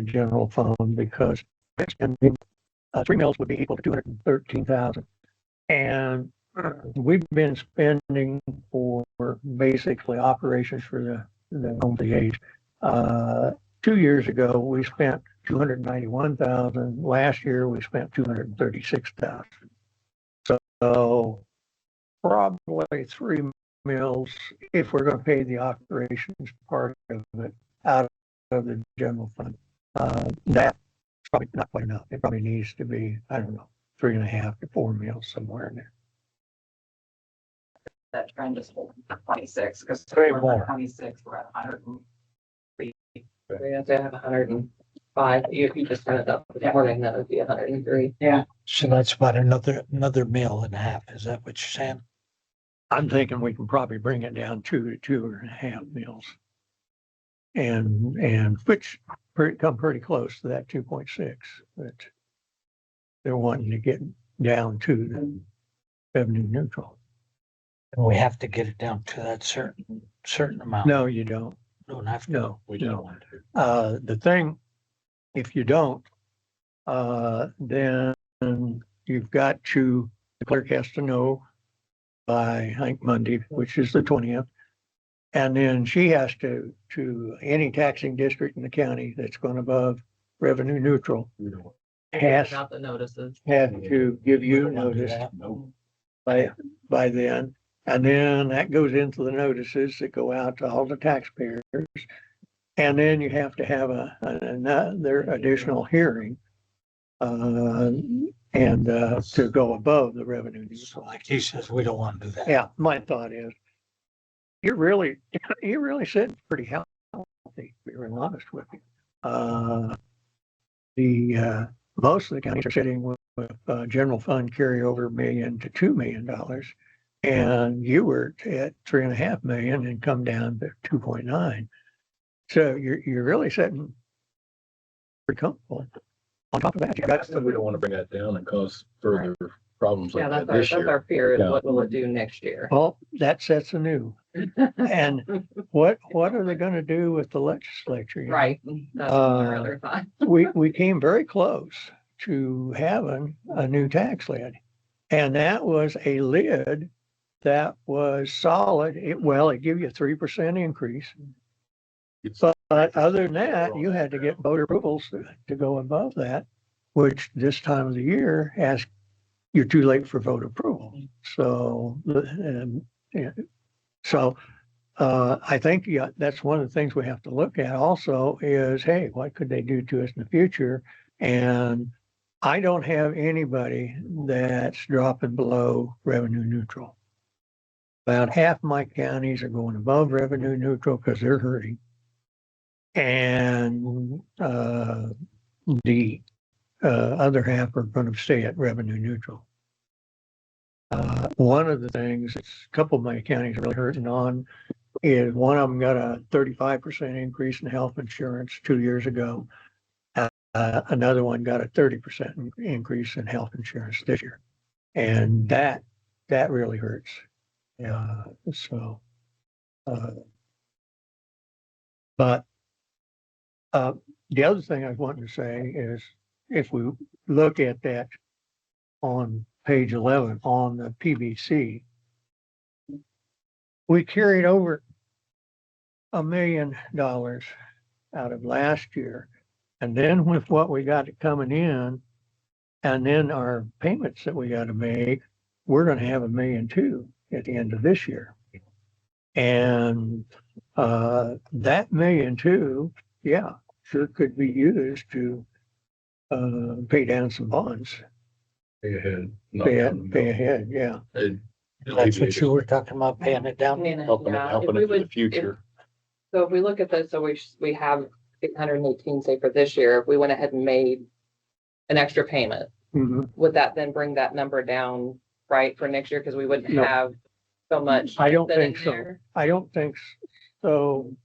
general fund because spending 3 mils would be equal to 213,000. And we've been spending for basically operations for the home the age. 2 years ago, we spent 291,000. Last year, we spent 236,000. So probably 3 mils if we're going to pay the operations part of it out of the general fund. That's probably not quite enough. It probably needs to be, I don't know, 3.5 to 4 mils somewhere in there. That trend is holding for 26, because Three more. 26, we're at 103. We have to have 105. If you just went up this morning, that would be 103. Yeah. So that's about another meal and a half. Is that what you're saying? I'm thinking we can probably bring it down 2 to 2.5 mils. And which come pretty close to that 2.6, but they're wanting to get down to the revenue neutral. And we have to get it down to that certain amount. No, you don't. Don't have to. No, We no. don't want to. The thing, if you don't, then you've got to, the clerk has to know by, I think, Monday, which is the 20th. And then she has to any taxing district in the county that's gone above revenue neutral has About the notices. to give you Don't wanna do notice that. No. by then. And then that goes into the notices that go out to all the taxpayers. And then you have to have another additional hearing to go above the revenue So neutral. like he says, we don't want to do that. Yeah, my thought is, you're really sitting pretty healthy, to be real honest with you. Most of the counties are sitting with general fund carryover $1 million to $2 million. And you were at 3.5 million and come down to 2.9. So you're really sitting pretty comfortable. On top of that, you got We don't want to bring that down and cause further problems Yeah, like that that's this year. our fear is Yeah. what will it do next year? well, that sets a new. And what are they going to do with the legislature? You know? Right. That's what my other thought. We came very close to having a new tax lid. And that was a lid that was solid. It gave you a 3% increase. But other than that, you had to get voter approvals to go above that, which this time of the year you're too late for vote approval. So, I think that's one of the things we have to look at also is, hey, what could they do to us in the future? And I don't have anybody that's dropping below revenue neutral. About half my counties are going above revenue neutral because they're hurting. And the other half are going to stay at revenue neutral. One of the things a couple of my counties are really hurting on is one of them got a 35% increase in health insurance 2 years ago. Another one got a 30% increase in health insurance this year. And that really hurts. But the other thing I wanted to say is if we look at that on page 11 on the PBC, we carried over $1 million out of last year. And then with what we got coming in, and then our payments that we got to make, we're going to have $1.2 million at the end of this year. And that $1.2 million, yeah, sure could be used to pay down some bonds. Pay ahead. Pay ahead, yeah. That's what you were talking about, paying it down. Helping it for the future. So if we look at this, so we have 818, say for this year, if we went ahead and made an extra payment, Mhm. would that then bring that number down, right, for next year? Because we wouldn't No. have so much. I don't sitting think so. there. I don't think so.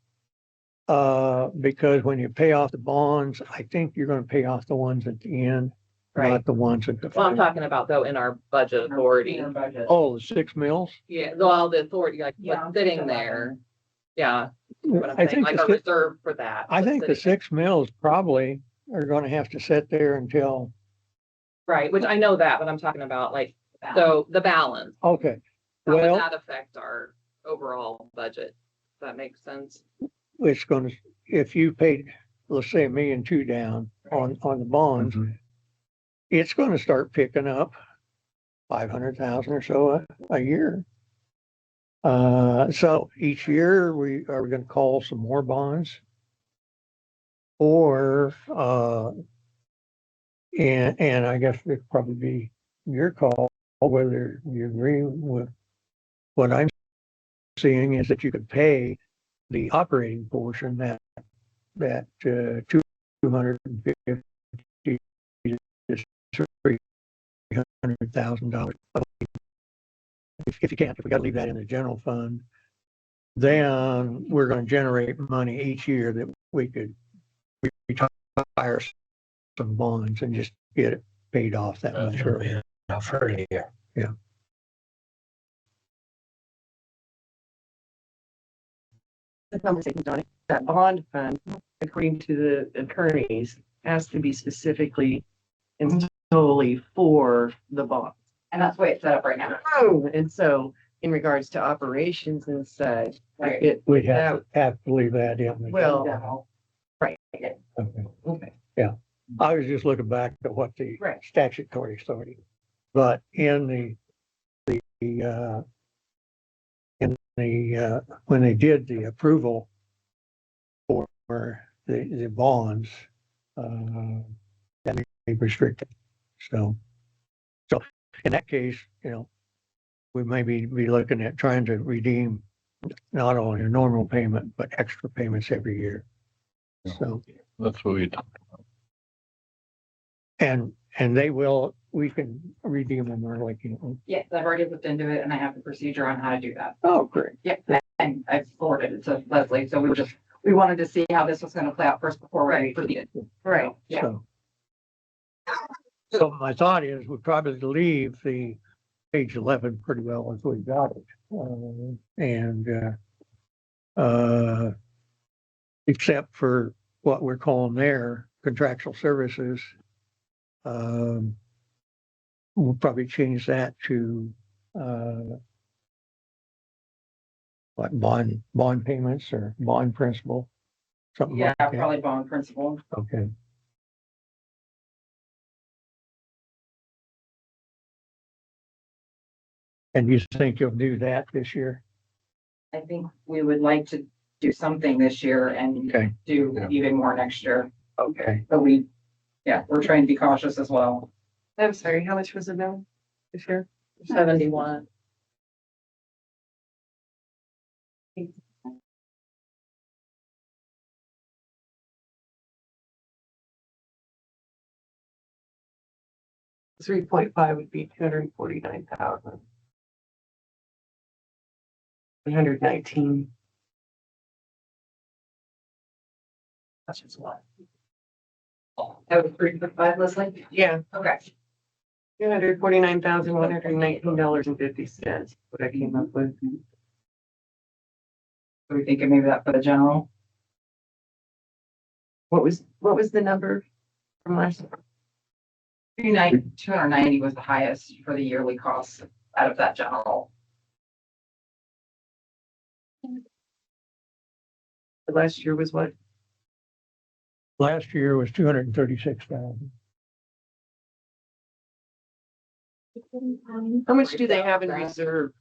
Because when you pay off the bonds, I think you're going to pay off the ones at the end. Right. not the ones at the. Well, I'm talking about though in our budget authority. Oh, the 6 mills? Yeah, well, the authority, like, what's sitting there. Yeah, what I'm I saying, think like the a six- reserve for that. I think the what's sitting 6 mills probably are gonna have to sit there until, there. Right, which I know that, but I'm talking about like, so the balance, okay. how would Well, that affect our overall budget? Does that make sense? it's gonna, if you paid, let's say $1.2 million down on the bonds, it's gonna start picking up 500,000 or so a year. So each year we are gonna call some more bonds. Or, and I guess it'd probably be your call, whether you agree with what I'm seeing is that you could pay the operating portion that 250 to $300,000. If you can't, if we gotta leave that in the general fund, then we're gonna generate money each year that we could retire some bonds and just get it paid off that much earlier. Enough for a year. The conversation, Donnie, that bond fund, according to the attorneys, has to be specifically and solely for the bond. And that's the way it's set up right now. And so in regards to operations and such, Right. it, We have to leave that in. well, right. Okay. Okay. Yeah, I was just looking back at what the Right. statutory authority, but in when they did the approval for the bonds, that may be restricted. So in that case, we may be looking at trying to redeem not only a normal payment, but extra payments every year. So, That's what we, and we can redeem them early. Yes, I've already looked into it and I have the procedure on how to do that. Oh, great. Yeah, and I've forwarded it to Leslie, so we wanted to see how this was gonna play out first before we proceeded. Right. Yeah. So my thought is we probably leave the page 11 pretty well as we got it. Except for what we're calling there contractual services, we'll probably change that to, what bond payments or bond principal, something Yeah, like that. probably bond principal. Okay. And you think you'll do that this year? I think we would like to do something this year and Okay. do Yeah. even more next year, Okay. but we're trying to be cautious as well. I'm sorry, how much was it now this year? 71. $3.5 would be 249,000. 119. That's just what. That was 3.5, Leslie? Yeah, Okay. $249,119.50, what I came up with. So we thinking maybe that for the general? What was the number from last? 290 was the highest for the yearly cost out of that general. Last year was what? Last year was 236,000. How much do they have in reserve?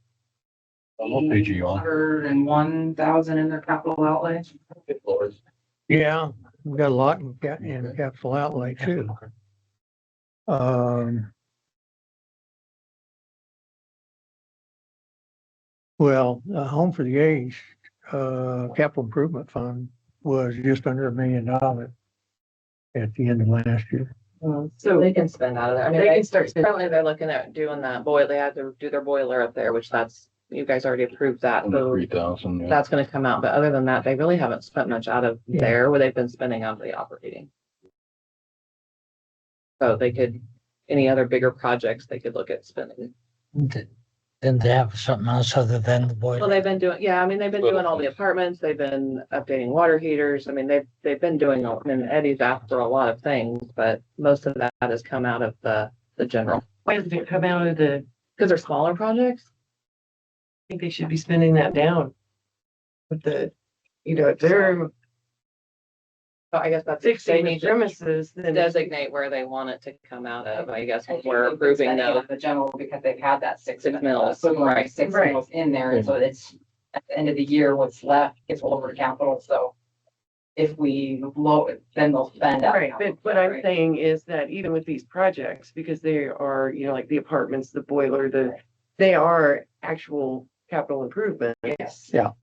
what page are you on? 101,000 in their capital outlay. Yeah, we got a lot in capital outlay too. Well, Home for the Aged, capital improvement fund was just under $1 million at the end of last year. So they can spend out of there. I mean, They can start spending. Currently, they're looking at doing that boiler. They had to do their boiler up there, which you guys already approved that. So 3,000, yeah. that's gonna come out. But other than that, they really haven't spent much out of there where they've been spending out of the operating. So they could any other bigger projects they could look at spending. Didn't they have something else other than the Well, boiler? they've been doing, yeah, I mean, they've been doing all the apartments, they've been updating water heaters. I mean, they've been doing, I mean, Eddie's asked for a lot of things, but most of that has come out of the general. Why doesn't it come out of the, Because they're smaller projects. I think they should be spending that down. With the, if they're So I guess that's, they fixing the need to premises, then. designate where they want it to come out of, I guess, when I think we're we've been approving spending those. on the general because they've had that six Six mills, equivalent of right. Six Right. mills in there, and so it's at the end of the year, what's left gets rolled over to capital, so. If we low it, then they'll spend out. Right, but what I'm saying is that even with these projects, because they are, like the apartments, the boiler, they are actual capital improvements. Yes. Yeah.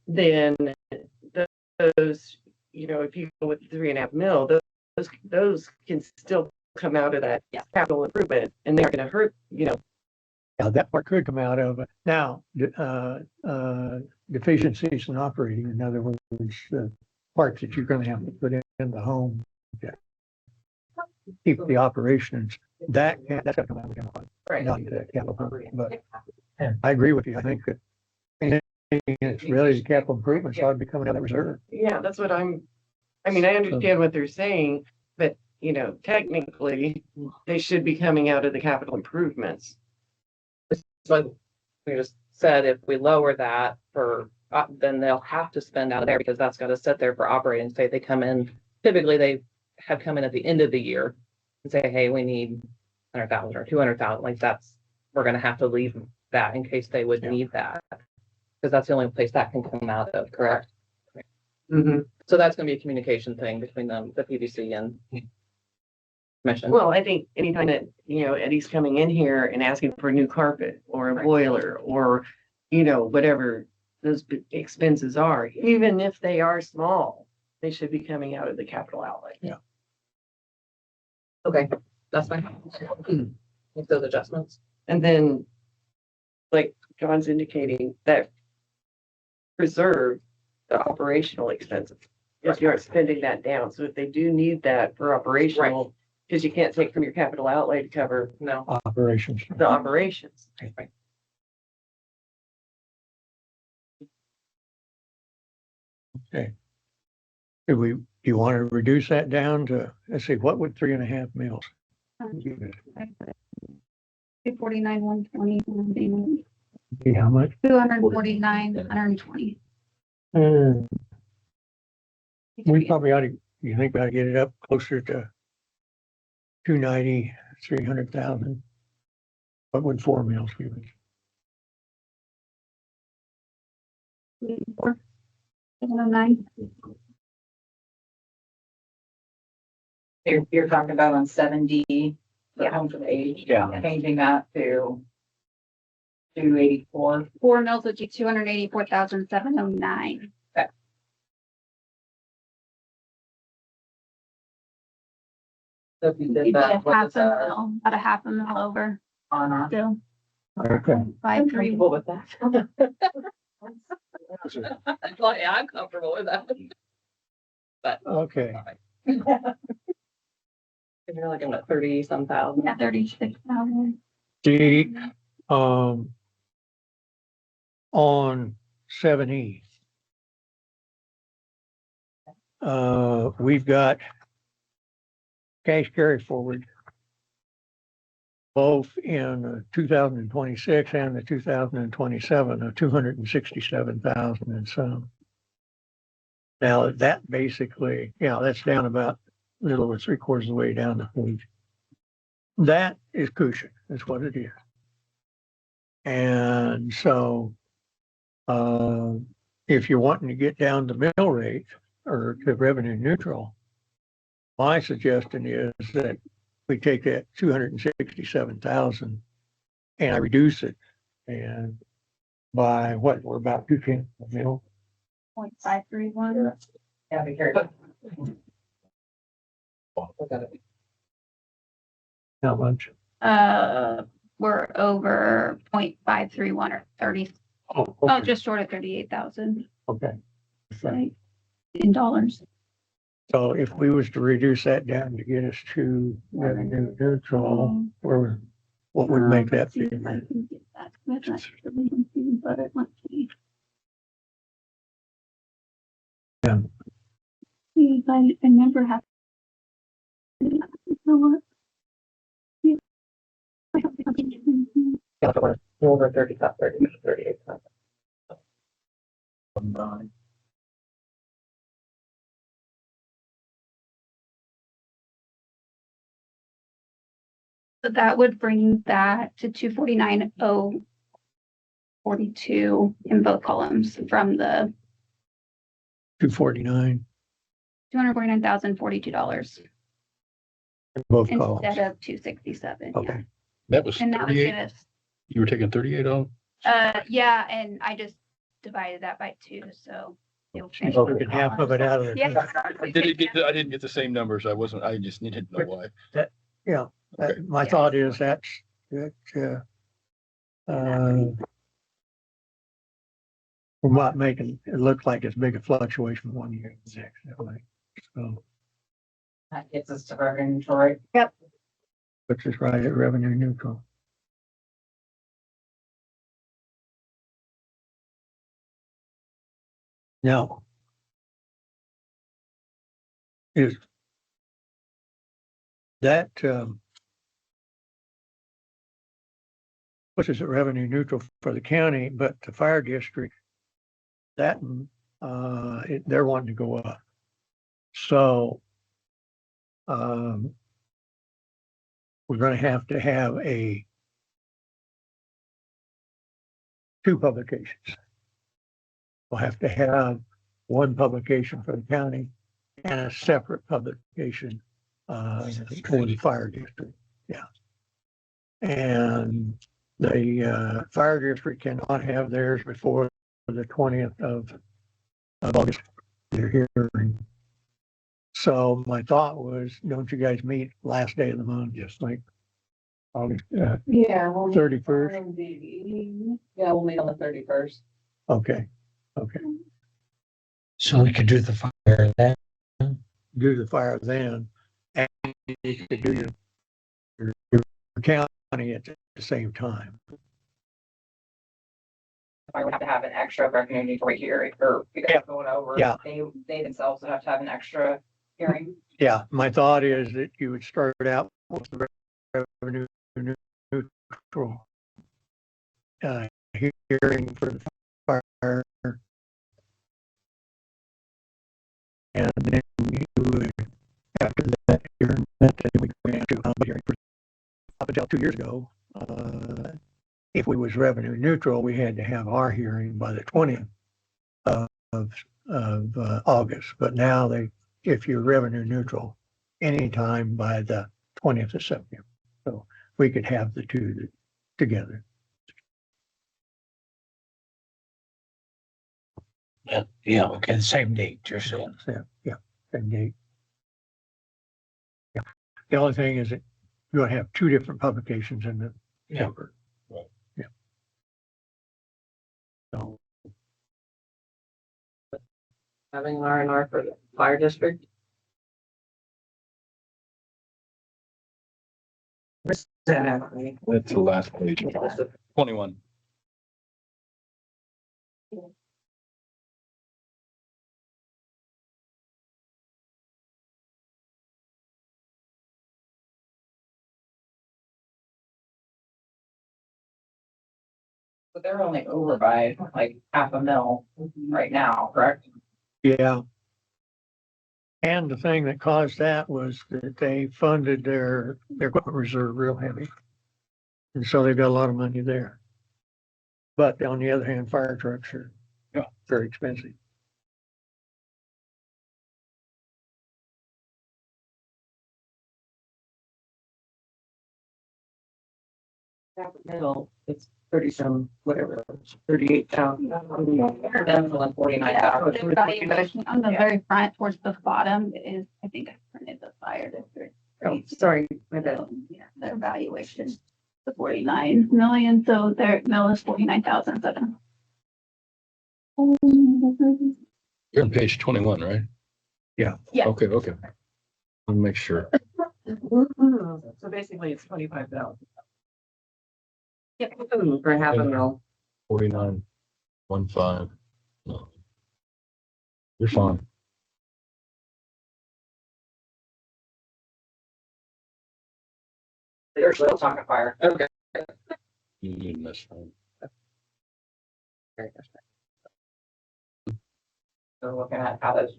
Then those, if you go with 3.5 mil, those can still come out of that capital improvement, and they're gonna hurt, Yeah, that part could come out of it. Now, deficiencies in operating, in other words, parts that you're gonna have to put in the home to keep the operations, that's gonna come out of the general fund, right. not the capital improvement. But I agree with you. I think that anything that's really the capital improvements ought to be coming out of that reserve. Yeah, that's what I understand what they're saying, but technically, they should be coming out of the capital improvements. But we just said if we lower that for, then they'll have to spend out of there because that's got to sit there for operating. Say they come in, typically they have come in at the end of the year and say, hey, we need 100,000 or 200,000. Like we're going to have to leave that in case they would need that. Because that's the only place that can come out of, correct? Mhm. So that's going to be a communication thing between them, the PVC and commission. Well, I think anytime that, Eddie's coming in here and asking for a new carpet or a Right. boiler or, whatever those expenses are, even if they are small, they should be coming out of the capital outlay. Okay, that's fine. Make those adjustments. And then, like John's indicating, that preserve the operational expenses. If you aren't spending that down. So if they do need that for operational, because you can't take from your capital outlay to cover No. Operations. the operations. Okay. Do you want to reduce that down to, let's see, what would 3.5 mils? give us? 249, 120, Be how much? 249, 120. We probably ought to, you think we ought to get it up closer to 290, 300,000? What would 4 mils give us? 709. You're talking about on 70, the Yeah. home for the age. Yeah. Changing that to 284. 4 mils would be 284,709. So if you You'd did be that, a what half is a that mil, about a half a mil over On our. still. Okay. 5.3. with that? Yeah, I'm comfortable with that. Okay. If you're looking at 30 some thousand. Yeah, 36,000. See, on 7E, we've got cash carry forward both in 2026 and the 2027 of 267,000 and some. Now that basically, that's down about a little over 3/4 of the way down the page. That is cushion, is what it is. And so, if you're wanting to get down to mill rate or to revenue neutral, my suggestion is that we take that 267,000 and I reduce it, and by what, we're about 210 a mil. 0.531. Yeah, be careful. How much? We're over 0.531 or 30. Oh, Oh, okay, just short of 38,000 okay. so, in dollars. So if we was to reduce that down to get us to revenue neutral, or what would make that See if figure? I can get that. That's actually confusing, but let's see. Yeah. See, if I never have. You know what? Yeah. I don't think I can- Over 38. So that would bring that to 249,042 in both columns from the 249 $249,042 in both columns. instead of 267. Yeah. Okay, That was And that would get 38. us, You were taking 38 off? yeah, and I just divided that by 2, so. you'll she's finish taking half of it out of Yeah. there. I didn't get the same numbers. I just needed to know why. Yeah, Okay. my Yeah. thought is that, we're not making it look like as big a fluctuation one year to the next, that way. So, That gets us to revenue neutral, right? which is right at revenue neutral. Now, is that, which is a revenue neutral for the county, but the fire district, that, they're wanting to go up. So, we're gonna have two publications. We'll have to have one publication for the county and a separate publication for the fire district. Yeah. And the fire district cannot have theirs before the 20th of August. They're hearing. So my thought was, don't you guys meet last day of the month? Just like August Yeah. 31st? Yeah, we'll meet on the 31st. Okay, okay. So we could do the fire then. Do the fire then, and you could do your county at the same time. I would have to have an extra revenue neutral right here, or because Yeah. it's going over. Yeah. They themselves would have to have an extra hearing. Yeah, my thought is that you would start out with the revenue neutral hearing for the fire. And then you would, after that hearing, then we went to a hearing. Up until 2 years ago, if we was revenue neutral, we had to have our hearing by the 20th of August. But now if you're revenue neutral, anytime by the 20th of September. So we could have the two together. Yeah, okay, same date, you're saying. Yeah, same date. Yeah. The only thing is that you're gonna have two different publications in the Yeah. paper. Right. Yeah. So, Having R&R for the fire district. Where's that at? That's the last page. 21. But they're only over by like half a mil right now, correct? yeah. And the thing that caused that was that they funded their equipment reserve real heavy. And so they've got a lot of money there. But on the other hand, fire trucks are very expensive. Middle, it's 30 some, whatever, 38,000. Them for like 49,000. The valuation on the very front towards the bottom is, I think I printed the fire district. Oh, sorry, my bad. So, yeah, their valuation, the 49 million, so their mill is 49,007. You're on page 21, right? Yeah. Okay, okay. I'll make sure. So basically it's 25,000. Yep. For half a mil. 49.15. No. You're fine. They're still talking fire. Okay. You didn't miss one. So looking at how those,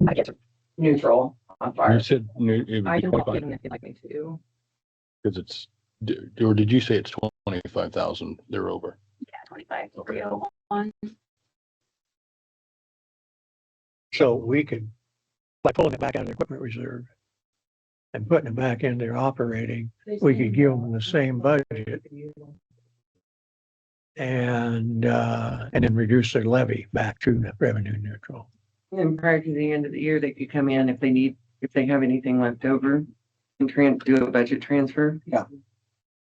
I get to neutral on You fire. said it would I be can pop 25 in if you'd like me to. because it's, or did you say it's 25,000? They're over. Yeah, 25,301. So we could, by pulling it back out of the equipment reserve and putting it back in their operating, we could give them the same budget and then reduce their levy back to revenue neutral. And prior to the end of the year, they could come in if they have anything left over and do a budget transfer. Yeah.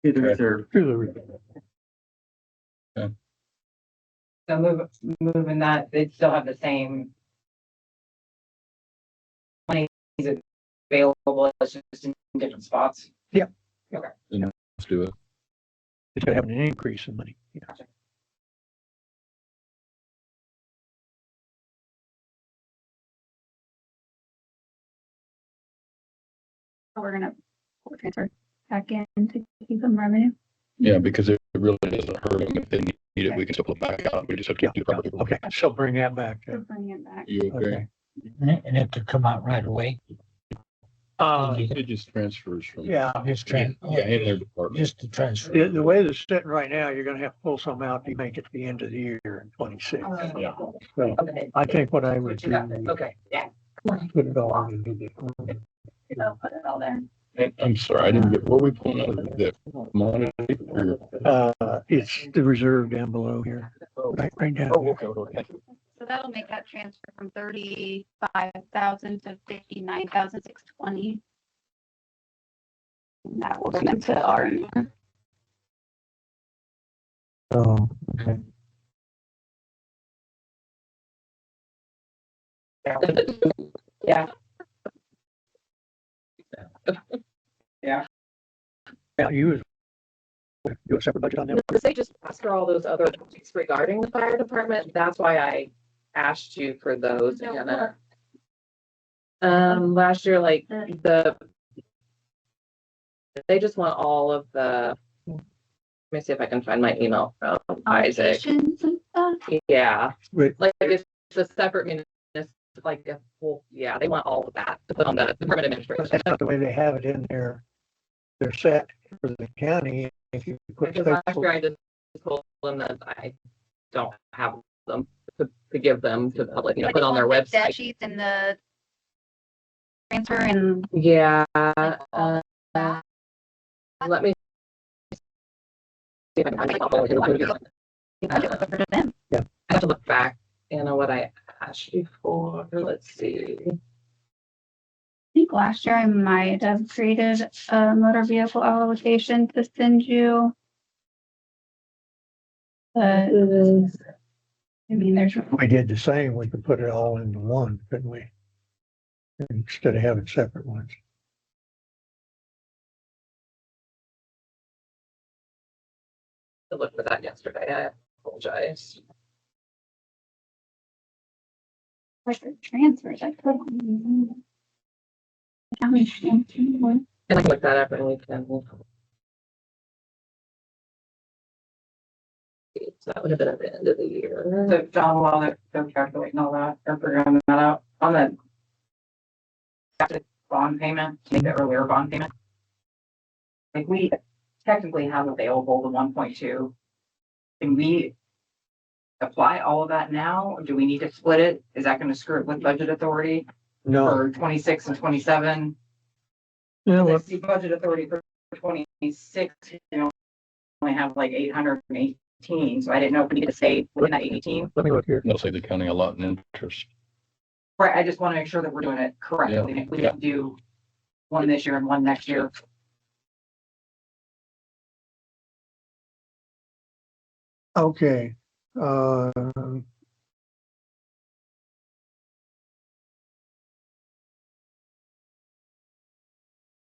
To the reserve. To the reserve. So moving that, they'd still have the same money available, it's just in different spots. Let's do it. It's gonna have an increase in money. Yeah. We're gonna transfer back in to keep them revenue. Yeah, because it really doesn't hurt them. If they need it, we can still pull it back out. We just have to do the proper paperwork. Okay, so bring that back. We're bringing it back. You okay? And it could come out right away. It just transfers from. Yeah, Just Yeah, try, in their department. just to transfer. the way it's sitting right now, you're gonna have to pull some out to make it to the end of the year in 26. Yeah. So Okay. I think what I would What you got there? do, Okay, yeah. put it all in the So put it all there. I'm sorry, I didn't get, what were we pulling out of the commodity? it's the reserve down below here, right down. Oh, there. okay. So that'll make that transfer from 35,000 to 59,620. That will bring them to our. Oh, okay. Yeah. Now you do a separate budget on that. Because they just asked for all those other things regarding the fire department. That's why I asked you for those, Anna. Last year, like they just want all of the, let me see if I can find my email from Isaac. Obligations and stuff. Yeah, Wait, like it's a separate like a full, yeah, they want all of that to put on the department administration. that's not the way they have it in there. They're set for the county. If you put Because last special- year I just told them that I don't have them to give them to the public, Like put on their the Debt website. sheets and the transfer and Yeah, all that. let me. See if I can find my email. For them. I have to look back, what I asked you for, let's see. I think last year I might have created a motor vehicle allocation to send you. But I mean, there's we did the same, we could put it all into one, couldn't we? Instead of having separate ones. To look for that yesterday, I apologize. like the transfers. I put on. How many transfers? And I can look that up and we can. So that would have been at the end of the year. So John, while they're calculating all that, or figuring that out, on the bond payment, make the earlier bond payment. Like we technically have available the 1.2. Can we apply all of that now? Or do we need to split it? Is that gonna screw it with budget authority No, for 26 and 27? you know I what, see budget authority for 26, only have like 818, so I didn't know if we needed to stay within that 18. let me look here. They'll save the county a lot in interest. Right, I just want to make sure that we're doing it correctly. If we didn't do one this year and one next year. Okay,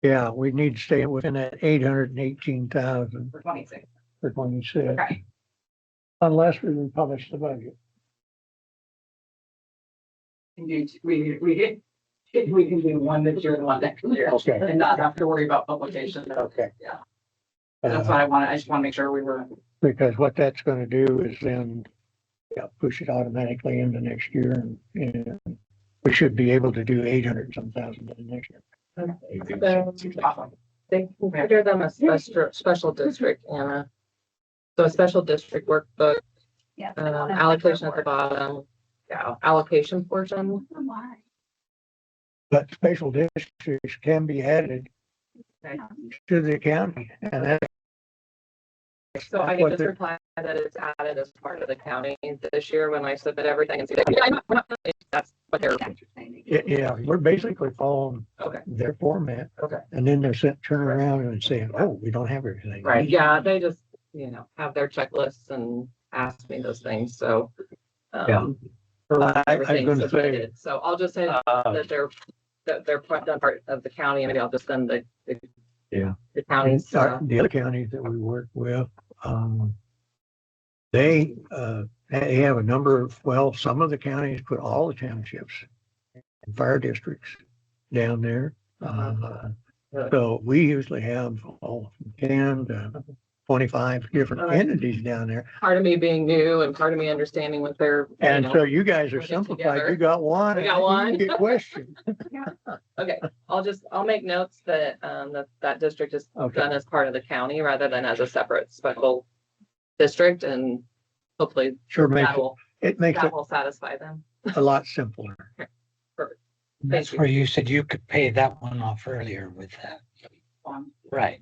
Yeah, we need to stay within that 818,000 for 26. for 26, Okay. unless we republish the budget. We can do one this year and one next year. Okay. And not have to worry about publication. Okay. Yeah. That's what I just want to make sure we were. Because what that's gonna do is then, yeah, push it automatically into next year and we should be able to do 800-some thousand in next year. Awesome. They consider them a special district, Anna. So a special district workbook, Yeah. allocation at the bottom, yeah, allocation portion. Why? But special districts can be added to the county, and that's So I That's can what just they're- reply that it's added as part of the county this year when I submit everything and see that. That's what they're, yeah, we're basically following okay, their format. Okay. And then they're turning around and saying, oh, we don't have everything. right, yeah, they just, have their checklists and ask me those things, so. Yeah. for I was everything gonna say, submitted. So I'll just say that they're done part of the county, and maybe I'll just send the Yeah. the counties. The other counties that we work with, they have a number of, well, some of the counties put all the townships and fire districts down there. So we usually have 10 to 25 different entities down there. Part of me being new and part of me understanding what they're, And so you guys are put it simplified. together. You got one. We got and one. you Get questioned. okay, I'll make notes that, that district is Okay. done as part of the county rather than as a separate special district, and hopefully Sure makes that makes it will satisfy them. a lot simpler. That's you. where you said you could pay that one off earlier with that. Right.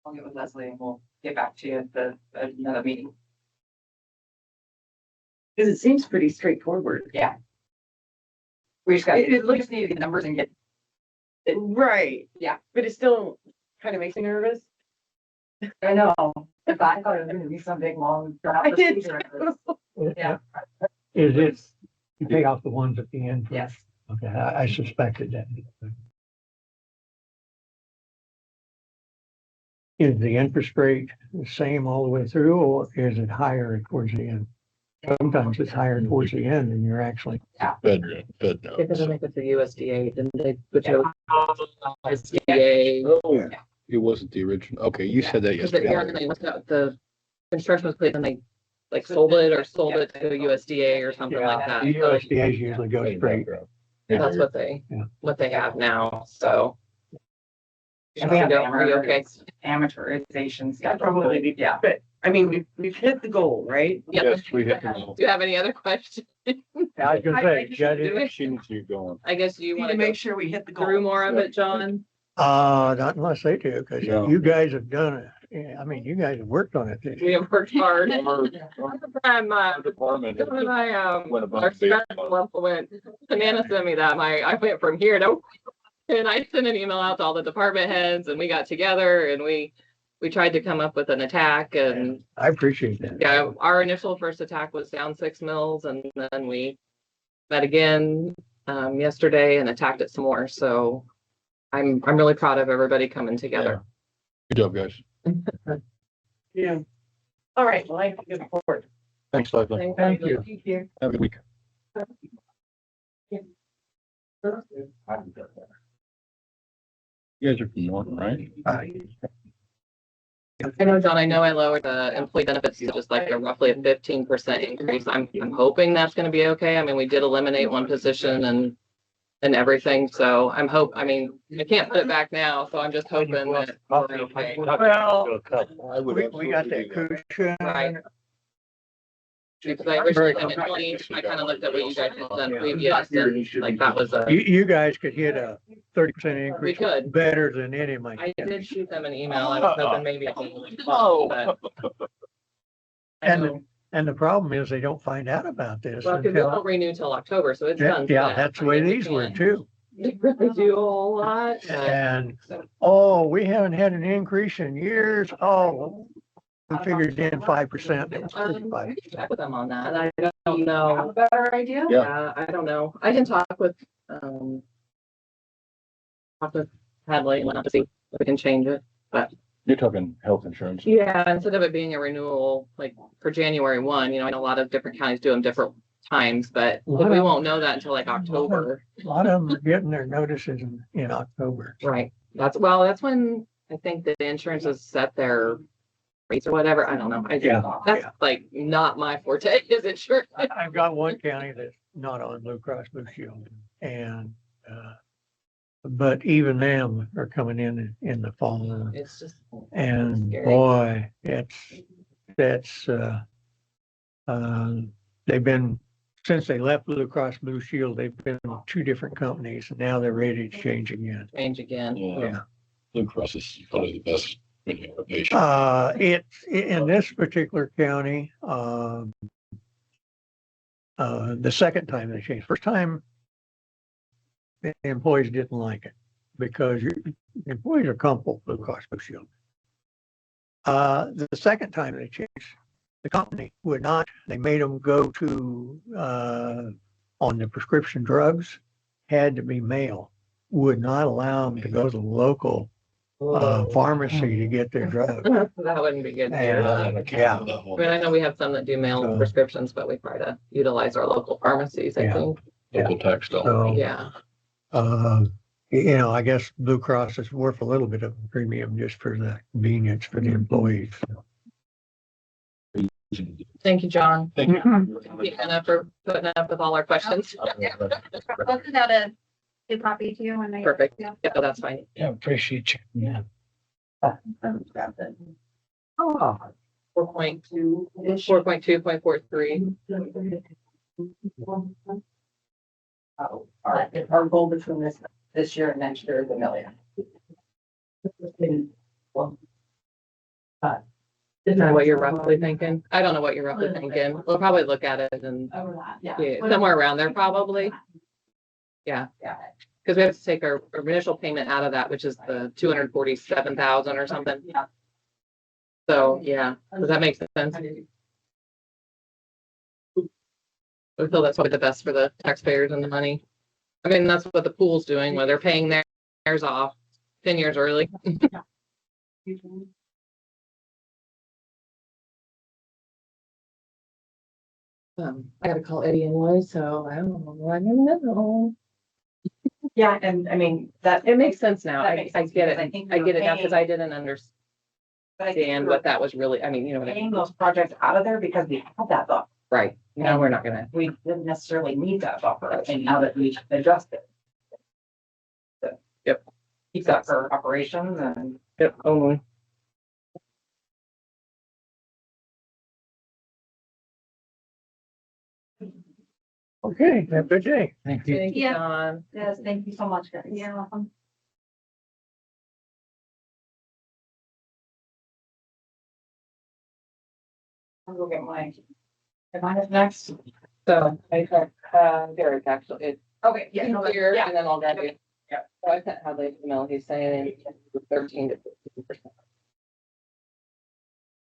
I'll get with Leslie and we'll get back to you at another meeting. Because it seems pretty straightforward. Yeah. We just got, we just need to get the numbers and get, Right. Yeah. But it still kind of makes me nervous. I know, if I thought it was gonna be some big long. I did. Yeah. Is it, you pay off the ones at the end? Yes. Okay, I suspected that. Is the interest rate the same all the way through, or is it higher towards the end? Sometimes it's higher towards the end and you're actually, Fed It notes. doesn't make it to USDA, didn't they? Put you USDA. Oh, yeah. It wasn't the original. Okay, you said that Because yesterday. the construction was complete and they like sold it to USDA or something like that. the So USDA's usually go straight. that's what Yeah. they have now, so. And we have Are you okay? Amortization schedule. Probably, Yeah. but I mean, we've hit the goal, right? Yeah. Yes, we hit the goal. Do you have any other questions? I was gonna say, just Judge, do it. She needs to get going. I guess you Need want to to make go sure we hit the goal. through more of it, John? not unless they do, because No. you guys have done it. Yeah, I mean, you guys have worked on it this We year. have worked hard. I'm, Our department. John and I, Went above our and beyond. stress level went, Amanda sent me that, I went from here to, and I sent an email out to all the department heads and we got together and we tried to come up with an attack and I appreciate that. yeah, our initial first attack was down 6 mills and then we met again, yesterday and attacked it some more. So I'm really proud of everybody coming together. Good job, guys. Yeah. All right, well, I have to go forward. Thanks, Leslie. Thank you. Thank you. Have a good week. You guys are from Norton, right? I know, John, I know I lowered the employee benefits to just like a roughly a 15% increase. I'm hoping that's gonna be okay. I mean, we did eliminate one position and everything, so I can't put it back now, so I'm just hoping that we're okay. Well, I would we got that cushion. Right. Because I originally had it 20, I kind of looked at what you guys had done previous, and like that was You guys could hit a 30% we increase could. better than any of my. I did shoot them an email. I was hoping maybe. I could- No. but I know. And the problem is they don't find out about this Well, because we until, don't renew till October, so it's done. for yeah, them. that's the I way mean, we these were can't- too. They really do a whole lot. but- And, oh, we haven't had an increase in years. Oh, we figured in 5%. It was We 35. can check with them on that. I don't know. Better idea? Yeah. Yeah, I don't know. I can talk with, Talk with Hadley and to see if we can change it. You're talking health insurance. Yeah, instead of it being a renewal, like for January 1, I know a lot of different counties do them different times, but we won't know that until like October. A lot of them are getting their notices in October. Right. That's when I think the insurance has set their rates or whatever. I don't know. That's like not my forte, is it sure? I've got one county that's not on Blue Cross Blue Shield, and but even them are coming in the fall. It's just And scary. boy, they've been, since they left Blue Cross Blue Shield, they've been on 2 different companies, and now they're ready to change again. change again. Yeah. Blue Cross is probably the best when you have a patient. It's in this particular county, the second time they changed. First time, the employees didn't like it because the employees are comfortable with Blue Cross Blue Shield. The second time they changed, the company would not. They made them go to on the prescription drugs, had to be mail. Would not allow them to go to the local pharmacy to get their drugs. That wouldn't be good. And, yeah. I mean, I know we have some that do mail So- prescriptions, but we try to utilize our local pharmacies, I Yeah. think. Local tax dollar. So, Yeah. I guess Blue Cross is worth a little bit of a premium just for the convenience for the employees. Thank you, John. Thank you. Mm-hmm. Anna, for putting up with all our questions. I'll send out a new copy to you when I. Perfect. Yeah. Yeah, that's fine. Yeah, appreciate you. Yeah. Oh, 4.2, 4.2.43. Our goal between this year and next year is $1 million. Is that what you're roughly thinking? I don't know what you're roughly thinking. We'll probably look at it and yeah, somewhere around there probably. Yeah. Because we have to take our initial payment out of that, which is the 247,000 or something. So, yeah, does that make sense? We feel that's probably the best for the taxpayers and the money. I mean, that's what the pool's doing, where they're paying theirs off 10 years early. I gotta call Eddie anyway, so I don't know. I don't know. Yeah, and I mean, It makes sense now. That I makes I sense get because I it. think I we get were it now because I paying- didn't but I think we understand were what that was really, I mean, you know what I paying mean? those projects out of there because we had that buffer. Right. Now we're not gonna. We didn't necessarily need that buffer, and now that we adjusted. So, Yep. Keep that for operations and. Yep, only. okay. Have a good day. Thank you. Thank you, Yeah. John. Yes, thank you so much, guys. You're welcome. I'll go get my. If mine is next. So I took, Derek actually, Okay, it's no, here yeah. and then I'll grab you. Yeah. So I sent Hadley an email. He's saying 13 to 15%.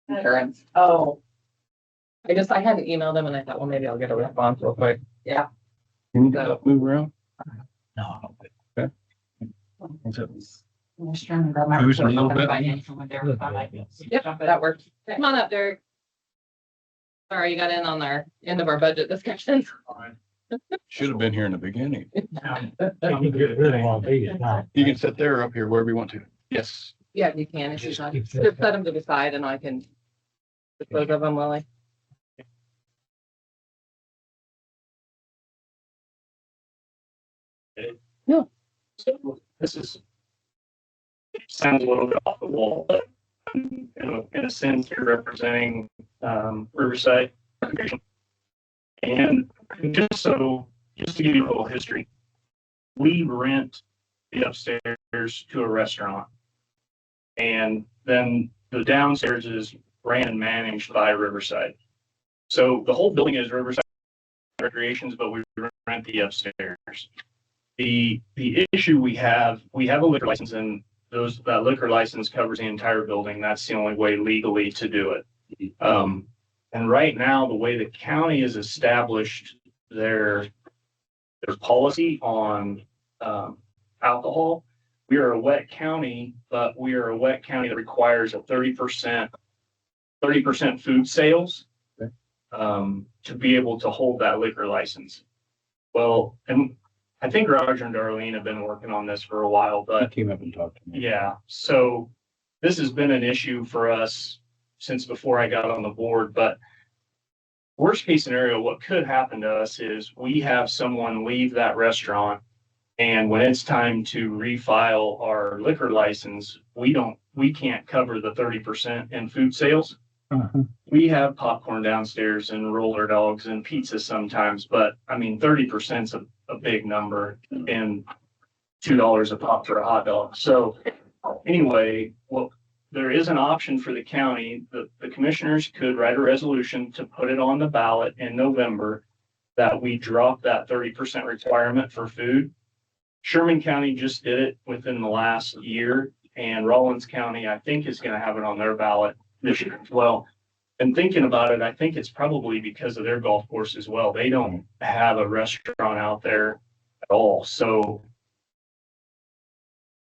Insurance. Oh, I hadn't emailed him and I thought, well, maybe I'll get a response real quick. yeah. Can you move around? No. What's up? I'm just trying to grab my. Who's in report a little from bit? financial one there. Yep, that works. Come on up, Derek. Sorry, you got in on our end of our budget discussions. Should have been here in the beginning. You can get rid of all these now. You can sit there or up here, wherever you want to. Yes. Yeah, you can. If you Just want. keep Just set them to the side and I can dispose of them, Willie. This is, sounds a little bit off the wall, but in a sense, you're representing Riverside. And just to give you a little history, we rent the upstairs to a restaurant. And then the downstairs is ran and managed by Riverside. So the whole building is Riverside Recreations, but we rent the upstairs. The issue we have a liquor license, and that liquor license covers the entire building. That's the only way legally to do it. And right now, the way the county has established their policy on alcohol, we are a wet county, but we are a wet county that requires a 30% food sales to be able to hold that liquor license. Well, and I think Roger and Darlene have been working on this for a while, He but came up and talked to me. yeah, so this has been an issue for us since before I got on the board, but worst case scenario, what could happen to us is we have someone leave that restaurant, and when it's time to refile our liquor license, we can't cover the 30% in food sales. We have popcorn downstairs and roller dogs and pizza sometimes, but I mean, 30% is a big number, and $2 a pop for a hot dog. So anyway, well, there is an option for the county. The commissioners could write a resolution to put it on the ballot in November that we drop that 30% requirement for food. Sherman County just did it within the last year, and Rollins County, I think, is going to have it on their ballot this year as well. And thinking about it, I think it's probably because of their golf course as well. They don't have a restaurant out there at all. So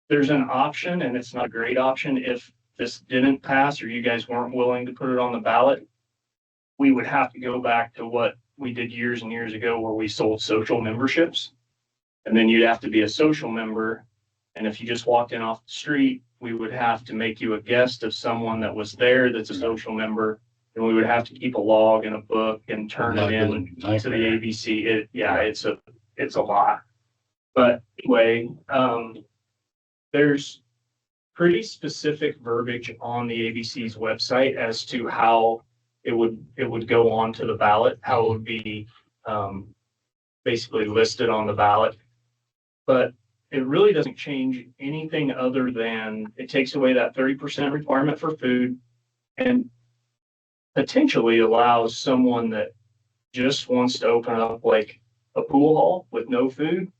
there's an option, and it's not a great option. If this didn't pass or you guys weren't willing to put it on the ballot, we would have to go back to what we did years and years ago where we sold social memberships. And then you'd have to be a social member. And if you just walked in off the street, we would have to make you a guest of someone that was there that's a social member. And we would have to keep a log and a book and turn it in to the ABC. It's a lot. But anyway, there's pretty specific verbiage on the ABC's website as to how it would go on to the ballot, how it would be basically listed on the ballot. But it really doesn't change anything other than it takes away that 30% requirement for food and potentially allows someone that just wants to open up like a pool hall with no food,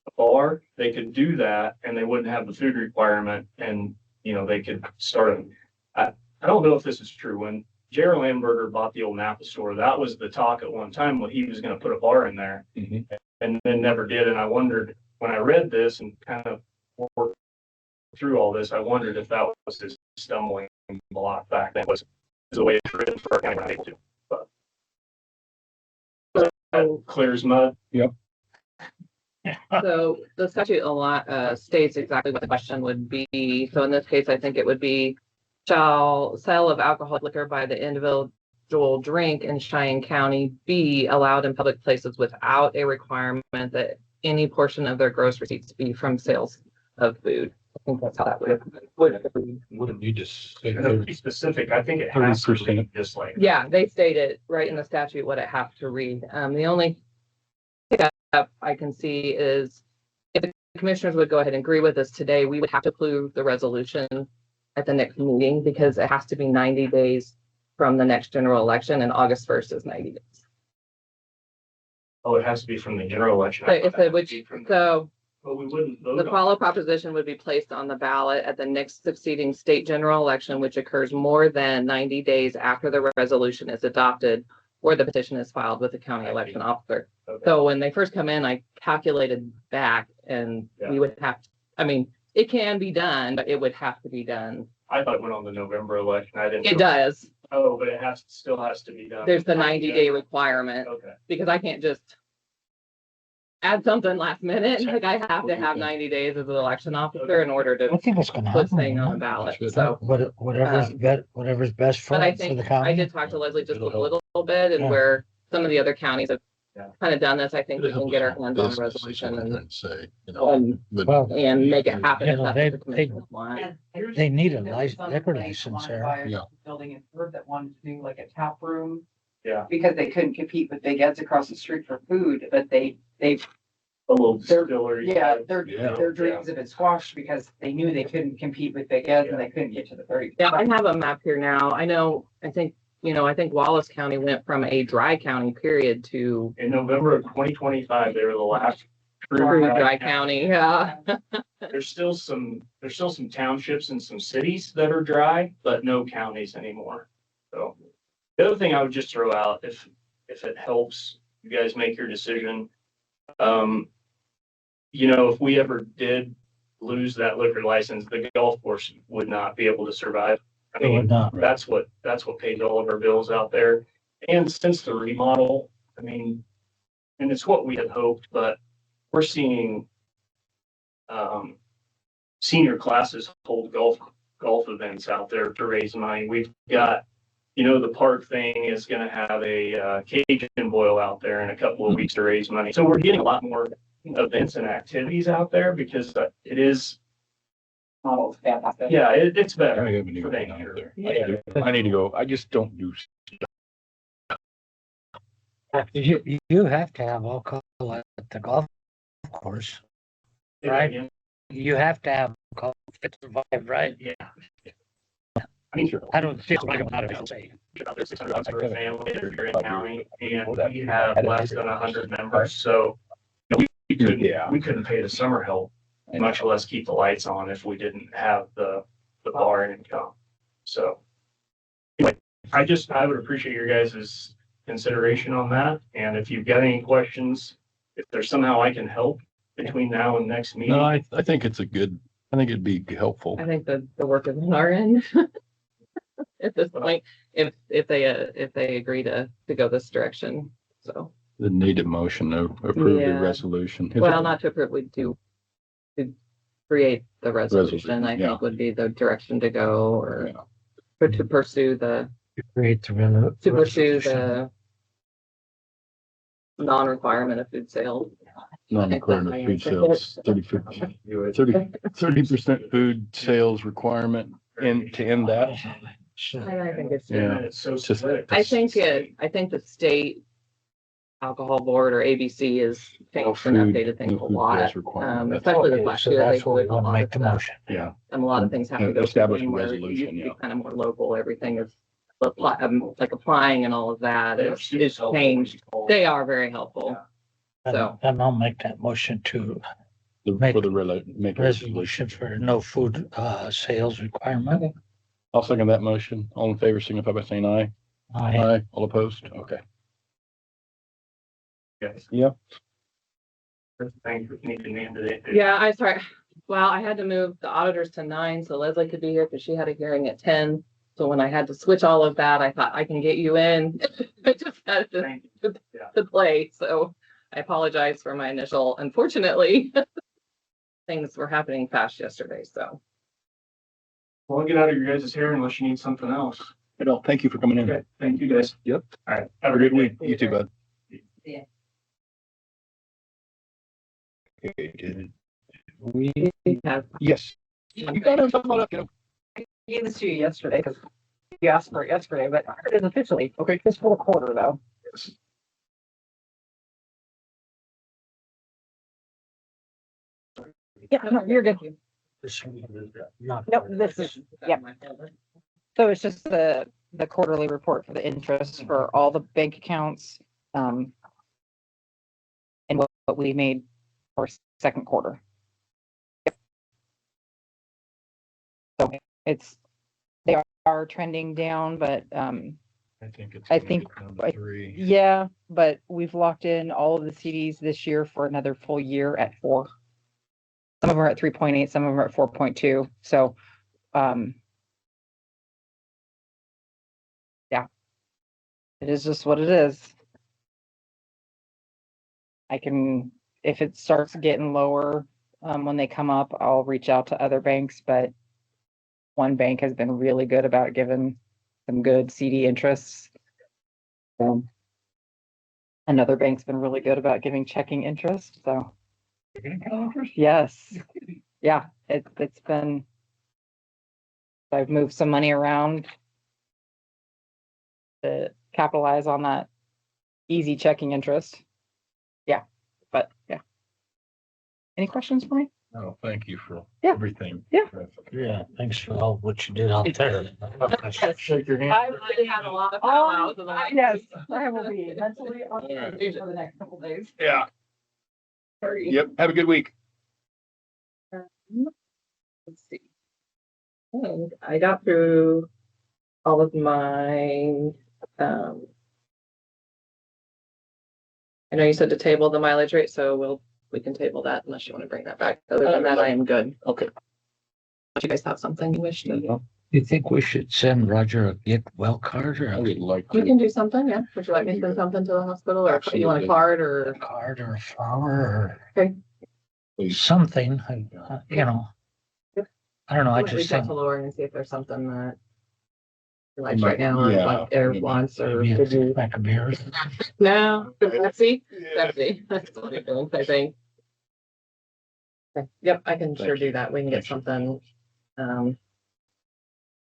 a bar, they could do that and they wouldn't have the food requirement, and they could start it. I don't know if this is true. When Jared Lamberger bought the old Napa store, that was the talk at one time when he was going to put a bar in there and then never did. And I wondered, when I read this and kind of worked through all this, I wondered if that was his stumbling block back then, was the way it's written for our county not able to. But that clear as mud. Yep. So the statute states exactly what the question would be. So in this case, I think it would be, shall sale of alcoholic liquor by the individual drink in Cheyenne County be allowed in public places without a requirement that any portion of their gross receipts be from sales of food? I think that's how that would. Wouldn't you just say To be specific, I think it has to be just like. Yeah, they state it right in the statute what it has to read. The only hiccup I can see is if the commissioners would go ahead and agree with us today, we would have to approve the resolution at the next meeting because it has to be 90 days from the next general election, and August 1st is 90 days. Oh, it has to be from the general election. But we wouldn't vote The follow proposition would be placed on the ballot at the next succeeding state general election, which occurs more than 90 days after the resolution is adopted or the petition is filed with the county election officer. Okay. So when they first come in, I calculated back and we would have to, it can be done, but it would have to be done. I thought it went on the November election. I didn't. It does. Oh, but it still has to be done. There's the 90-day requirement Okay. because I can't just add something last minute. Like I have to have 90 days as an election officer in order I to think it's gonna put happen. thing on the ballot. So, Whatever's best for but I the think county. I did talk to Leslie just a It'll help. little bit, and Yeah. where some of the other counties have Yeah. kind of done this. I think we can get our hands on a resolution and make it happen. You if know, that's they- what the commissioners want. They need a liquor license there. Yeah. Building in Perth that wanted to do like a tap room. Yeah. Because they couldn't compete with Big Ed's across the street for food, but they A little They're- distillery. their dreams have been squashed because they knew they couldn't compete with Big Ed's and they couldn't get to the 30. Yeah, I have a map here now. I think Wallace County went from a dry county period to In November of 2025, they were the last true dry county. Yeah. There's still some townships and some cities that are dry, but no counties anymore. So the other thing I would just throw out, if it helps you guys make your decision, if we ever did lose that liquor license, the golf course would not be able to survive. I It would mean, not. that's what pays all of our bills out there. And since the remodel, I mean, and it's what we had hoped, but we're seeing senior classes hold golf events out there to raise money. We've got, the park thing is going to have a Cajun boil out there in a couple of weeks to raise money. So we're getting a lot more events and activities out there because it is. Oh, it's fantastic. Yeah, it's I better. haven't even for been them out here. there. I need to go. I just don't do. You have to have alcohol at the golf course. Right. Yeah. You have to have alcohol to survive, right? Yeah. I mean, I don't feel like I'm not able to say. about their $600 for a family if you're in county, and we have less than 100 members, so we couldn't pay the summer help, much less keep the lights on if we didn't have the bar income. So anyway, I would appreciate your guys' consideration on that, and if you've got any questions, if there's somehow I can help between now and next meeting. No, I think it's I think it'd be helpful. I think the work is on our end. At this point, if they agree to go this direction, so. The needed motion to approve the Yeah. resolution. Well, not to approve, we do to create the resolution, I yeah. think would be the direction to go, or to pursue the, Create the to pursue resolution. the non-requirement of food sale. Non-required food sales, 30% food sales requirement and to end that. I think it's, Yeah. It's so It's just- split. I think the state alcohol board or ABC has changed and updated things a lot. Especially this last So year, they that's what do we a want to lot of make the stuff. motion. Yeah. And a lot of things have to go. Establish through a where it resolution, used to be yeah. kind of more local, everything is, like applying and all of that They're is super helpful. changed. They are very helpful. So. And I'll make that motion to For the make a resolution for no food, sales requirement. I'll second that motion. All in favor, signify by saying aye. Aye. All opposed? Okay. Yes. Yep. Thank you. Need to name today. Yeah, I'm sorry. Well, I had to move the auditors to 9, so Leslie could be here because she had a hearing at 10. So when I had to switch all of that, I thought I can get you in. I just had to play. So I apologize for my initial, unfortunately, things were happening fast yesterday. So. Well, I'll get out of your guys' hair unless you need something else. Well, thank you for coming in. Okay, thank you guys. Yep. All right. Have a good week. You too, bud. Yeah. Okay, did We have. yes. You got to talk about it. I gave this to you yesterday because you asked for it yesterday, but it is officially. Okay. It's for a quarter though. Yeah, no, you're good. Nope, this is, yep. So it's just the quarterly report for the interest for all the bank accounts, and what we made for second quarter. So they are trending down, but, I think, yeah, but we've locked in all of the CDs this year for another full year at 4. Some of them are at 3.8, some of them are at 4.2. So, yeah, it is just what it is. I can, if it starts getting lower, when they come up, I'll reach out to other banks, but one bank has been really good about giving some good CD interests. Another bank's been really good about giving checking interest, so. Yes, yeah, it's been. I've moved some money around to capitalize on that easy checking interest. Yeah, but yeah. Any questions for me? Oh, thank you for Yeah. everything. Yeah. Yeah, thanks for all what you did out there. Shake your hand. I really had a lot of powwows in the last. Yes, I will be mentally on Yeah. for the next couple days. Yeah. Sorry. Yep. Have a good week. Let's see. And I got through all of my, I know you said to table the mileage rate, so we'll we can table that unless you want to bring that back. Other than that, I am good. Okay. Do you guys have something you wish to? You think we should send Roger a get well card or I a would like We to. can do something, yeah. Would you like me to send something to the hospital or you want a Absolutely. card or? card or a flower Okay. or something, you know? I don't know, I might just reach out think to Lauren and see if there's something that she likes might- right now or yeah, like or maybe. wants or maybe could a you? pack of beers. No, Pepsi, Pepsi. That's what it is, I think. Okay. Yep, I can sure Thank do you. that. We can get Thank you. something.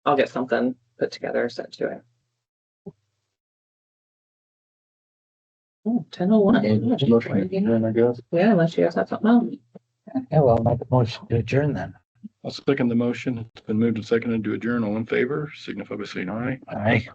I'll get something put together, sent to it. Oh, 10:01. Motion to adjourn, I guess. Yeah, unless you guys have something else. Yeah, well, make a motion to adjourn then. I'll second the motion. It's been moved and seconded to adjourn. All in favor, signify by saying aye. Aye.